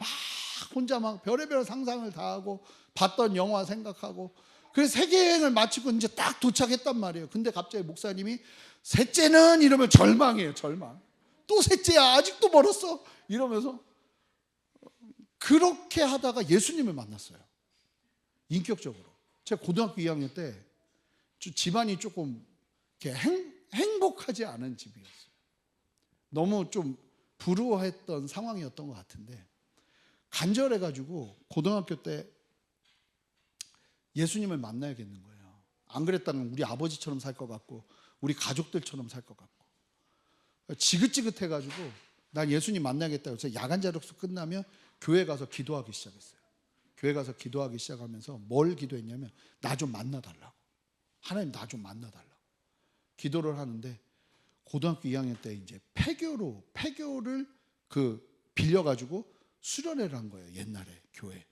혼자 막 별의별 상상을 다 하고 봤던 영화 생각하고 그래서 세계여행을 마치고 이제 딱 도착했단 말이에요. 근데 갑자기 목사님이 셋째는 이러면 절망이에요. 절망. 또 셋째야 아직도 멀었어 이러면서 그렇게 하다가 예수님을 만났어요. 인격적으로. 제가 고등학교 2학년 때 집안이 조금 이렇게 행복하지 않은 집이었어요. 너무 좀 불우했던 상황이었던 것 같은데 간절해가지고 고등학교 때 예수님을 만나야겠는 거예요. 안 그랬다면 우리 아버지처럼 살 것 같고 우리 가족들처럼 살 것 같고 지긋지긋해가지고 난 예수님 만나야겠다 그래서 야간 자력수 끝나면 교회 가서 기도하기 시작했어요. 교회 가서 기도하기 시작하면서 뭘 기도했냐면 나 좀 만나달라고. 하나님 나 좀 만나달라고 기도를 하는데 고등학교 2학년 때 이제 폐교를 빌려가지고 수련회를 한 거예요. 옛날에 교회.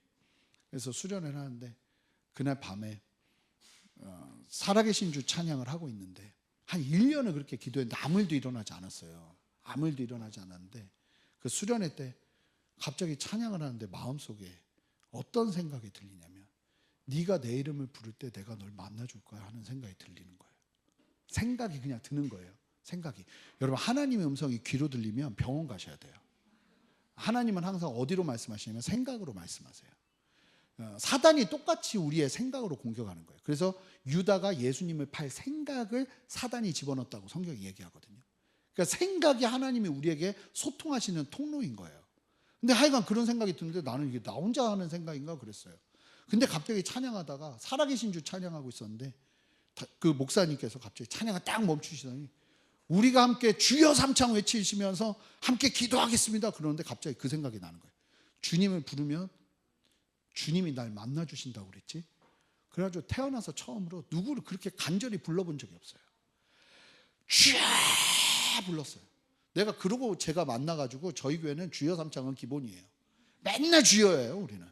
그래서 수련회를 하는데 그날 밤에 살아계신 주 찬양을 하고 있는데 한 1년을 그렇게 기도했는데 아무 일도 일어나지 않았어요. 아무 일도 일어나지 않았는데 그 수련회 때 갑자기 찬양을 하는데 마음속에 어떤 생각이 들리냐면 네가 내 이름을 부를 때 내가 널 만나줄 거야 하는 생각이 들리는 거예요. 생각이 그냥 드는 거예요. 생각이. 여러분 하나님의 음성이 귀로 들리면 병원 가셔야 돼요. 하나님은 항상 어디로 말씀하시냐면 생각으로 말씀하세요. 사단이 똑같이 우리의 생각으로 공격하는 거예요. 그래서 유다가 예수님을 팔 생각을 사단이 집어넣었다고 성경이 얘기하거든요. 그러니까 생각이 하나님이 우리에게 소통하시는 통로인 거예요. 근데 하여간 그런 생각이 드는데 나는 이게 나 혼자 하는 생각인가 그랬어요. 근데 갑자기 찬양하다가 살아계신 주 찬양하고 있었는데 그 목사님께서 갑자기 찬양을 딱 멈추시더니 우리가 함께 주여 삼창 외치시면서 함께 기도하겠습니다. 그러는데 갑자기 그 생각이 나는 거예요. 주님을 부르면 주님이 날 만나주신다고 그랬지. 그래가지고 태어나서 처음으로 누구를 그렇게 간절히 불러본 적이 없어요. 주여 불렀어요. 내가 그러고 제가 만나가지고 저희 교회는 주여 삼창은 기본이에요. 맨날 주여예요. 우리는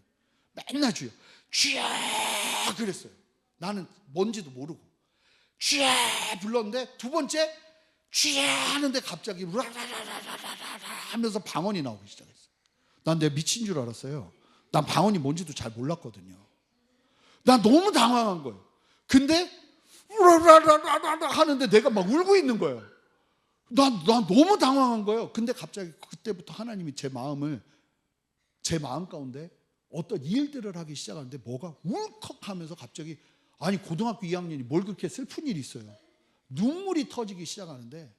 맨날 주여 그랬어요. 나는 뭔지도 모르고 주여 불렀는데 두 번째 주여 하는데 갑자기 하면서 방언이 나오기 시작했어요. 난 내가 미친 줄 알았어요. 난 방언이 뭔지도 잘 몰랐거든요. 난 너무 당황한 거예요. 근데 하는데 내가 막 울고 있는 거예요. 난 너무 당황한 거예요. 근데 갑자기 그때부터 하나님이 제 마음 가운데 어떤 일들을 하기 시작하는데 뭐가 울컥하면서 갑자기 아니 고등학교 2학년이 뭘 그렇게 슬픈 일이 있어요. 눈물이 터지기 시작하는데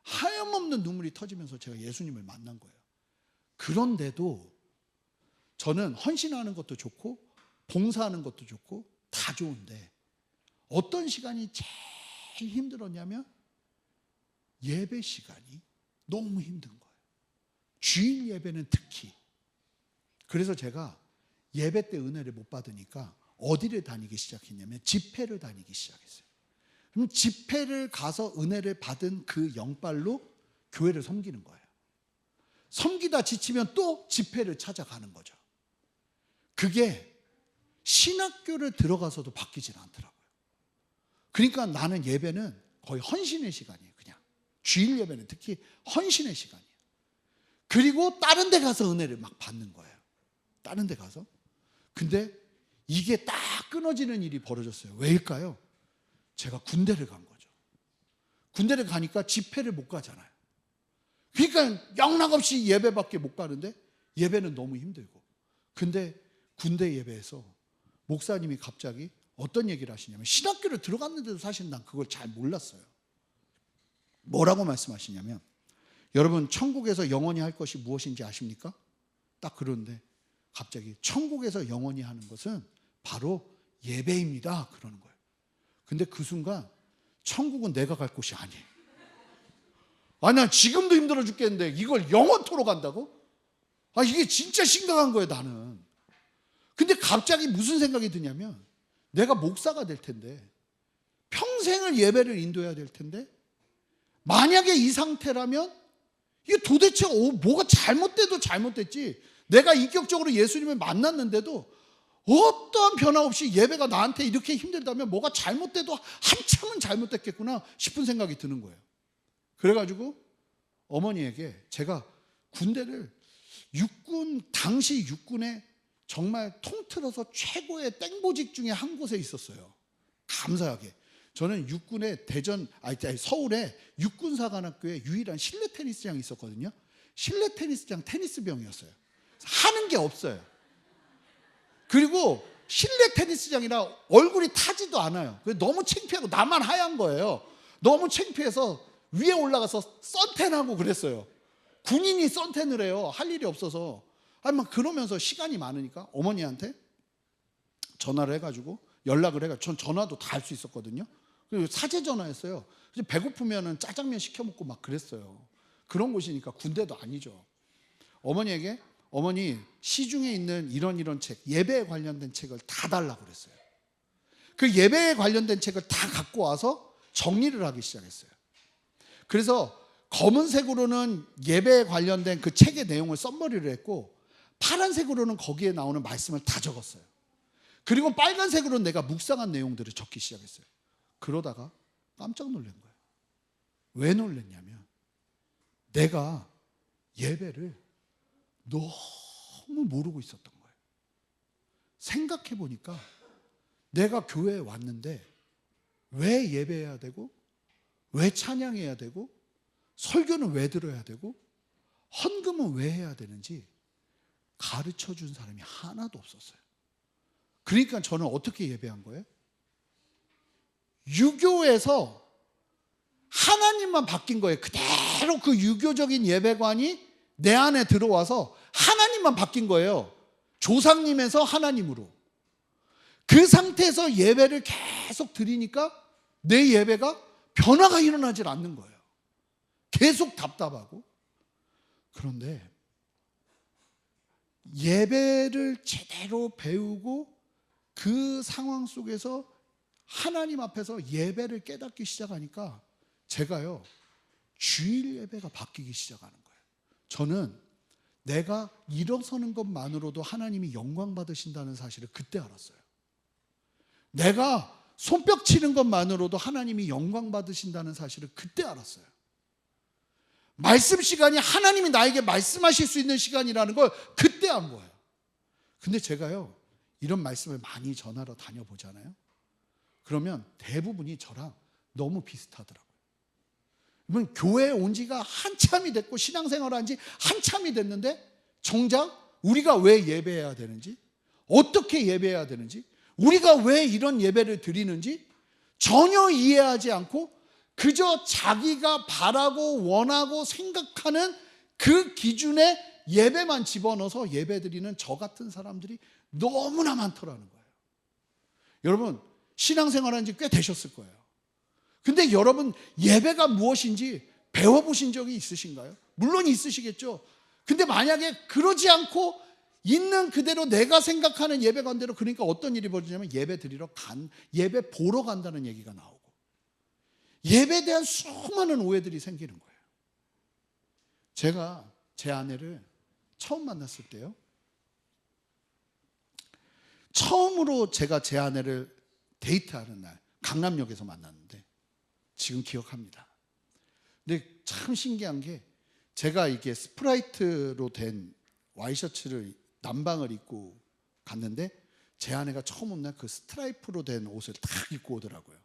하염없는 눈물이 터지면서 제가 예수님을 만난 거예요. 그런데도 저는 헌신하는 것도 좋고 봉사하는 것도 좋고 다 좋은데 어떤 시간이 제일 힘들었냐면 예배 시간이 너무 힘든 거예요. 주일 예배는 특히. 그래서 제가 예배 때 은혜를 못 받으니까 어디를 다니기 시작했냐면 집회를 다니기 시작했어요. 그럼 집회를 가서 은혜를 받은 그 영빨로 교회를 섬기는 거예요. 섬기다 지치면 또 집회를 찾아가는 거죠. 그게 신학교를 들어가서도 바뀌질 않더라고요. 그러니까 나는 예배는 거의 헌신의 시간이에요. 그냥 주일 예배는 특히 헌신의 시간이에요. 그리고 다른 데 가서 은혜를 막 받는 거예요. 다른 데 가서. 근데 이게 딱 끊어지는 일이 벌어졌어요. 왜일까요? 제가 군대를 간 거죠. 군대를 가니까 집회를 못 가잖아요. 그러니까 영락없이 예배밖에 못 가는데 예배는 너무 힘들고. 근데 군대 예배에서 목사님이 갑자기 어떤 얘기를 하시냐면 신학교를 들어갔는데도 사실 난 그걸 잘 몰랐어요. 뭐라고 말씀하시냐면 여러분 천국에서 영원히 할 것이 무엇인지 아십니까? 딱 그러는데 갑자기 천국에서 영원히 하는 것은 바로 예배입니다. 그러는 거예요. 근데 그 순간 천국은 내가 갈 곳이 아니에요. 아니 난 지금도 힘들어 죽겠는데 이걸 영원토록 한다고? 아 이게 진짜 심각한 거예요 나는. 근데 갑자기 무슨 생각이 드냐면 내가 목사가 될 텐데 평생을 예배를 인도해야 될 텐데 만약에 이 상태라면 이게 도대체 뭐가 잘못돼도 잘못됐지 내가 인격적으로 예수님을 만났는데도 어떠한 변화 없이 예배가 나한테 이렇게 힘들다면 뭐가 잘못돼도 한참은 잘못됐겠구나 싶은 생각이 드는 거예요. 그래가지고 어머니에게 제가 군대를 육군, 당시 육군에 정말 통틀어서 최고의 땡보직 중에 한 곳에 있었어요. 감사하게. 저는 육군의 서울에 육군사관학교에 유일한 실내 테니스장이 있었거든요. 실내 테니스장 테니스병이었어요. 하는 게 없어요. 그리고 실내 테니스장이라 얼굴이 타지도 않아요. 너무 창피하고 나만 하얀 거예요. 너무 창피해서 위에 올라가서 썬텐하고 그랬어요. 군인이 썬텐을 해요. 할 일이 없어서. 아니 막 그러면서 시간이 많으니까 어머니한테 전화를 해가지고 연락을 해가지고 전 전화도 다 할 수 있었거든요. 그리고 사제 전화했어요. 배고프면은 짜장면 시켜 먹고 막 그랬어요. 그런 곳이니까 군대도 아니죠. 어머니에게 어머니 시중에 있는 이런 책, 예배에 관련된 책을 다 달라고 그랬어요. 그 예배에 관련된 책을 다 갖고 와서 정리를 하기 시작했어요. 그래서 검은색으로는 예배에 관련된 그 책의 내용을 썸머리를 했고 파란색으로는 거기에 나오는 말씀을 다 적었어요. 그리고 빨간색으로는 내가 묵상한 내용들을 적기 시작했어요. 그러다가 깜짝 놀란 거예요. 왜 놀랐냐면 내가 예배를 너무 모르고 있었던 거예요. 생각해 보니까 내가 교회에 왔는데 왜 예배해야 되고 왜 찬양해야 되고 설교는 왜 들어야 되고 헌금은 왜 해야 되는지 가르쳐 준 사람이 하나도 없었어요. 그러니까 저는 어떻게 예배한 거예요? 유교에서 하나님만 바뀐 거예요. 그대로 그 유교적인 예배관이 내 안에 들어와서 하나님만 바뀐 거예요. 조상님에서 하나님으로. 그 상태에서 예배를 계속 드리니까 내 예배가 변화가 일어나질 않는 거예요. 계속 답답하고. 그런데 예배를 제대로 배우고 그 상황 속에서 하나님 앞에서 예배를 깨닫기 시작하니까 제가요 주일 예배가 바뀌기 시작하는 거예요. 저는 내가 일어서는 것만으로도 하나님이 영광 받으신다는 사실을 그때 알았어요. 내가 손뼉 치는 것만으로도 하나님이 영광 받으신다는 사실을 그때 알았어요. 말씀 시간이 하나님이 나에게 말씀하실 수 있는 시간이라는 걸 그때 안 거예요. 근데 제가요 이런 말씀을 많이 전하러 다녀보잖아요. 그러면 대부분이 저랑 너무 비슷하더라고요. 교회에 온 지가 한참이 됐고 신앙생활을 한 지 한참이 됐는데 정작 우리가 왜 예배해야 되는지, 어떻게 예배해야 되는지, 우리가 왜 이런 예배를 드리는지 전혀 이해하지 않고 그저 자기가 바라고 원하고 생각하는 그 기준의 예배만 집어넣어서 예배드리는 저 같은 사람들이 너무나 많더라는 거예요. 여러분 신앙생활 한 지 꽤 되셨을 거예요. 근데 여러분 예배가 무엇인지 배워보신 적이 있으신가요? 물론 있으시겠죠. 근데 만약에 그러지 않고 있는 그대로 내가 생각하는 예배관대로, 그러니까 어떤 일이 벌어지냐면 예배 보러 간다는 얘기가 나오고 예배에 대한 수많은 오해들이 생기는 거예요. 제가 제 아내를 처음 만났을 때요, 처음으로 제가 제 아내를 데이트하는 날 강남역에서 만났는데 지금 기억합니다. 근데 참 신기한 게 제가 이게 스프라이트로 된 와이셔츠를 남방을 입고 갔는데 제 아내가 처음 온 날 그 스트라이프로 된 옷을 딱 입고 오더라고요.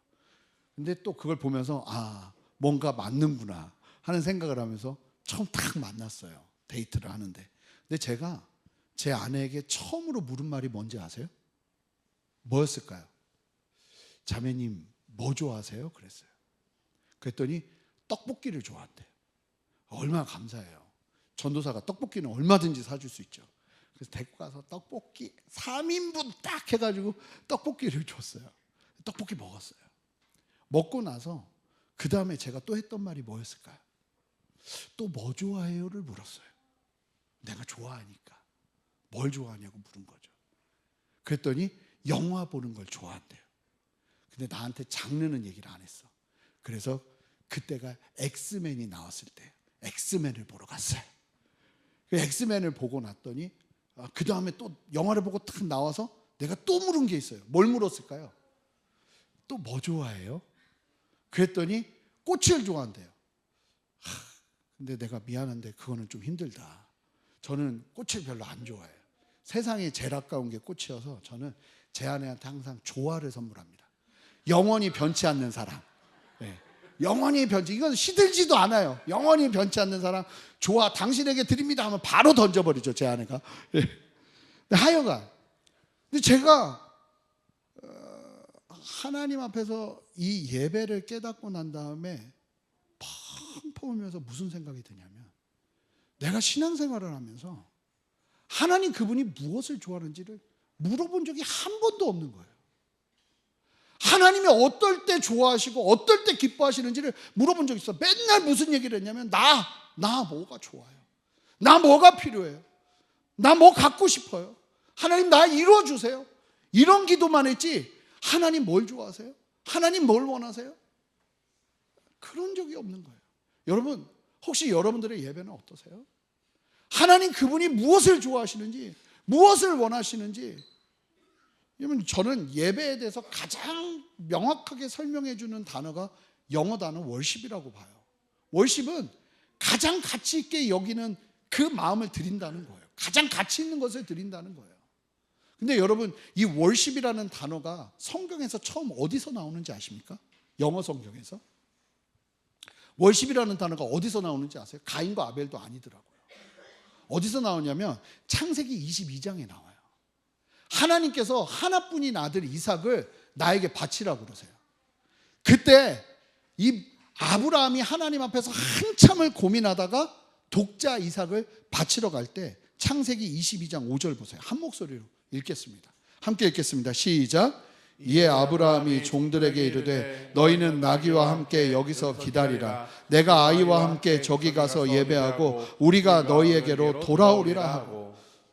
근데 또 그걸 보면서 뭔가 맞는구나 하는 생각을 하면서 처음 딱 만났어요. 데이트를 하는데. 근데 제가 제 아내에게 처음으로 물은 말이 뭔지 아세요? 뭐였을까요? 자매님 뭐 좋아하세요? 그랬어요. 그랬더니 떡볶이를 좋아한대요. 얼마나 감사해요. 전도사가 떡볶이는 얼마든지 사줄 수 있죠. 그래서 데리고 가서 떡볶이 3인분 딱 해가지고 떡볶이를 줬어요. 떡볶이 먹었어요. 먹고 나서 그 다음에 제가 또 했던 말이 뭐였을까요? 또 뭐 좋아해요를 물었어요. 내가 좋아하니까. 뭘 좋아하냐고 물은 거죠. 그랬더니 영화 보는 걸 좋아한대요. 근데 나한테 장르는 얘기를 안 했어. 그래서 그때가 엑스맨이 나왔을 때 엑스맨을 보러 갔어요. 그 엑스맨을 보고 났더니 그 다음에 또 영화를 보고 딱 나와서 내가 또 물은 게 있어요. 뭘 물었을까요? 또 뭐 좋아해요? 그랬더니 꽃을 좋아한대요. 근데 내가 미안한데 그거는 좀 힘들다. 저는 꽃을 별로 안 좋아해요. 세상에 제일 아까운 게 꽃이어서 저는 제 아내한테 항상 조화를 선물합니다. 영원히 변치 않는 사랑. 네. 영원히 변치, 이건 시들지도 않아요. 영원히 변치 않는 사랑, 조화 당신에게 드립니다 하면 바로 던져버리죠, 제 아내가. 네. 근데 하여간, 근데 제가 하나님 앞에서 이 예배를 깨닫고 난 다음에 펑펑 울면서 무슨 생각이 드냐면, 내가 신앙생활을 하면서 하나님 그분이 무엇을 좋아하는지를 물어본 적이 한 번도 없는 거예요. 하나님이 어떨 때 좋아하시고 어떨 때 기뻐하시는지를 물어본 적이 있어. 맨날 무슨 얘기를 했냐면 나 뭐가 좋아요? 나 뭐가 필요해요? 나 뭐 갖고 싶어요? 하나님 나 이루어주세요. 이런 기도만 했지, 하나님 뭘 좋아하세요? 하나님 뭘 원하세요? 그런 적이 없는 거예요. 여러분, 혹시 여러분들의 예배는 어떠세요? 하나님 그분이 무엇을 좋아하시는지, 무엇을 원하시는지. 여러분, 저는 예배에 대해서 가장 명확하게 설명해 주는 단어가 영어 단어 월십이라고 봐요. 월십은 가장 가치 있게 여기는 그 마음을 드린다는 거예요. 가장 가치 있는 것을 드린다는 거예요. 근데 여러분, 이 월십이라는 단어가 성경에서 처음 어디서 나오는지 아십니까? 영어 성경에서. 월십이라는 단어가 어디서 나오는지 아세요? 가인과 아벨도 아니더라고요. 어디서 나오냐면 창세기 22장에 나와요. 하나님께서 하나뿐인 아들 이삭을 나에게 바치라고 그러세요. 그때 이 아브라함이 하나님 앞에서 한참을 고민하다가 독자 이삭을 바치러 갈 때 창세기 22장 5절 보세요. 한 목소리로 읽겠습니다. 함께 읽겠습니다. 시작. 이에 아브라함이 종들에게 이르되 너희는 나귀와 함께 여기서 기다리라. 내가 아이와 함께 저기 가서 예배하고 우리가 너희에게로 돌아오리라 하고.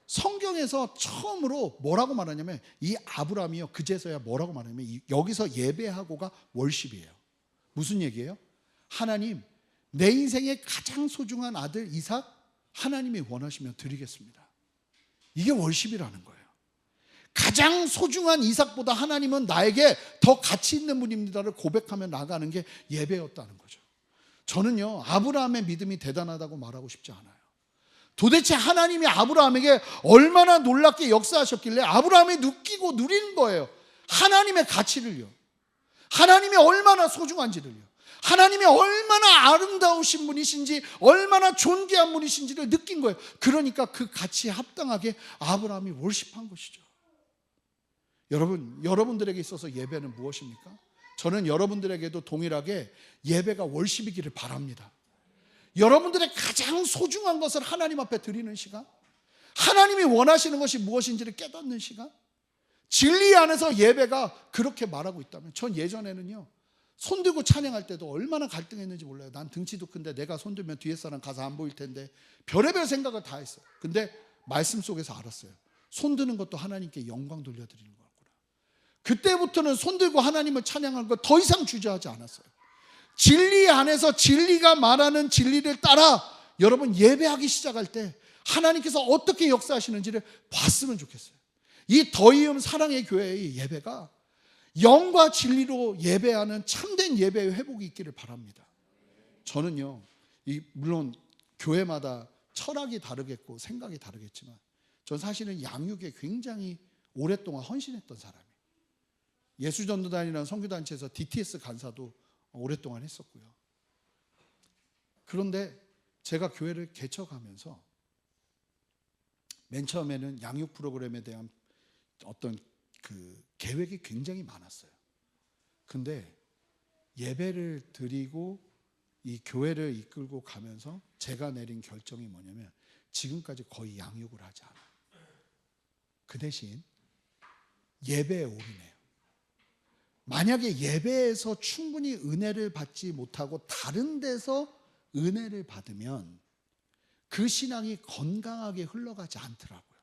성경에서 처음으로 뭐라고 말하냐면, 이 아브라함이요, 그제서야 뭐라고 말하냐면, 여기서 예배하고가 월십이에요. 무슨 얘기예요? 하나님, 내 인생의 가장 소중한 아들 이삭 하나님이 원하시면 드리겠습니다. 이게 월십이라는 거예요. 가장 소중한 이삭보다 하나님은 나에게 더 가치 있는 분입니다를 고백하며 나가는 게 예배였다는 거죠. 저는요, 아브라함의 믿음이 대단하다고 말하고 싶지 않아요. 도대체 하나님이 아브라함에게 얼마나 놀랍게 역사하셨길래 아브라함이 느끼고 누리는 거예요. 하나님의 가치를요. 하나님이 얼마나 소중한지를요. 하나님이 얼마나 아름다우신 분이신지, 얼마나 존귀한 분이신지를 느낀 거예요. 그러니까 그 가치에 합당하게 아브라함이 월십한 것이죠. 여러분, 여러분들에게 있어서 예배는 무엇입니까? 저는 여러분들에게도 동일하게 예배가 월십이기를 바랍니다. 여러분들의 가장 소중한 것을 하나님 앞에 드리는 시간, 하나님이 원하시는 것이 무엇인지를 깨닫는 시간, 진리 안에서 예배가 그렇게 말하고 있다면, 전 예전에는요, 손들고 찬양할 때도 얼마나 갈등했는지 몰라요. 난 등치도 큰데 내가 손들면 뒤에 사람 가서 안 보일 텐데, 별의별 생각을 다 했어요. 근데 말씀 속에서 알았어요. 손드는 것도 하나님께 영광 돌려드리는 거구나. 그때부터는 손들고 하나님을 찬양하는 거 더 이상 주저하지 않았어요. 진리 안에서 진리가 말하는 진리를 따라 여러분 예배하기 시작할 때 하나님께서 어떻게 역사하시는지를 봤으면 좋겠어요. 이 더이음 사랑의 교회의 예배가 영과 진리로 예배하는 참된 예배의 회복이 있기를 바랍니다. 저는요, 물론 교회마다 철학이 다르겠고 생각이 다르겠지만, 전 사실은 양육에 굉장히 오랫동안 헌신했던 사람이에요. 예수전도단이라는 선교단체에서 DTS 간사도 오랫동안 했었고요. 그런데 제가 교회를 개척하면서 맨 처음에는 양육 프로그램에 대한 어떤 그 계획이 굉장히 많았어요. 근데 예배를 드리고 이 교회를 이끌고 가면서 제가 내린 결정이 뭐냐면, 지금까지 거의 양육을 하지 않아요. 그 대신 예배에 올인해요. 만약에 예배에서 충분히 은혜를 받지 못하고 다른 데서 은혜를 받으면 그 신앙이 건강하게 흘러가지 않더라고요.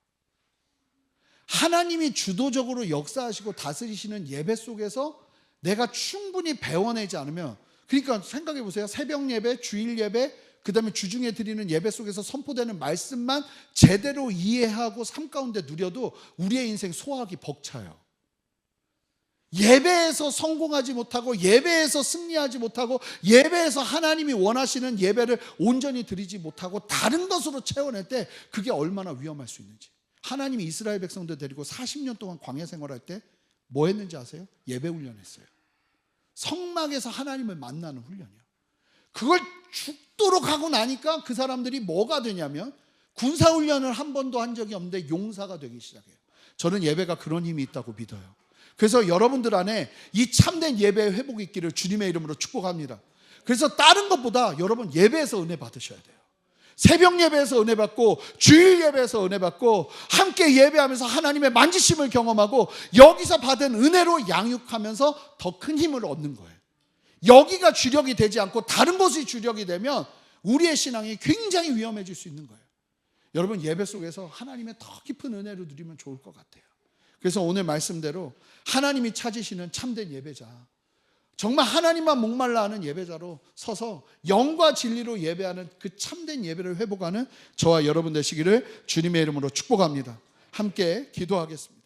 하나님이 주도적으로 역사하시고 다스리시는 예배 속에서 내가 충분히 배워내지 않으면, 그러니까 생각해 보세요. 새벽 예배, 주일 예배, 그 다음에 주중에 드리는 예배 속에서 선포되는 말씀만 제대로 이해하고 삶 가운데 누려도 우리의 인생 소화하기 벅차요. 예배에서 성공하지 못하고 예배에서 승리하지 못하고 예배에서 하나님이 원하시는 예배를 온전히 드리지 못하고 다른 것으로 채워낼 때 그게 얼마나 위험할 수 있는지. 하나님이 이스라엘 백성들 데리고 40년 동안 광야 생활할 때 뭐 했는지 아세요? 예배 훈련했어요. 성막에서 하나님을 만나는 훈련이요. 그걸 죽도록 하고 나니까 그 사람들이 뭐가 되냐면 군사훈련을 한 번도 한 적이 없는데 용사가 되기 시작해요. 저는 예배가 그런 힘이 있다고 믿어요. 그래서 여러분들 안에 이 참된 예배의 회복이 있기를 주님의 이름으로 축복합니다. 그래서 다른 것보다 여러분 예배에서 은혜 받으셔야 돼요. 새벽 예배에서 은혜 받고 주일 예배에서 은혜 받고 함께 예배하면서 하나님의 만지심을 경험하고 여기서 받은 은혜로 양육하면서 더 큰 힘을 얻는 거예요. 여기가 주력이 되지 않고 다른 곳이 주력이 되면 우리의 신앙이 굉장히 위험해질 수 있는 거예요. 여러분 예배 속에서 하나님의 더 깊은 은혜를 누리면 좋을 것 같아요. 그래서 오늘 말씀대로 하나님이 찾으시는 참된 예배자, 정말 하나님만 목말라 하는 예배자로 서서 영과 진리로 예배하는 그 참된 예배를 회복하는 저와 여러분 되시기를 주님의 이름으로 축복합니다. 함께 기도하겠습니다.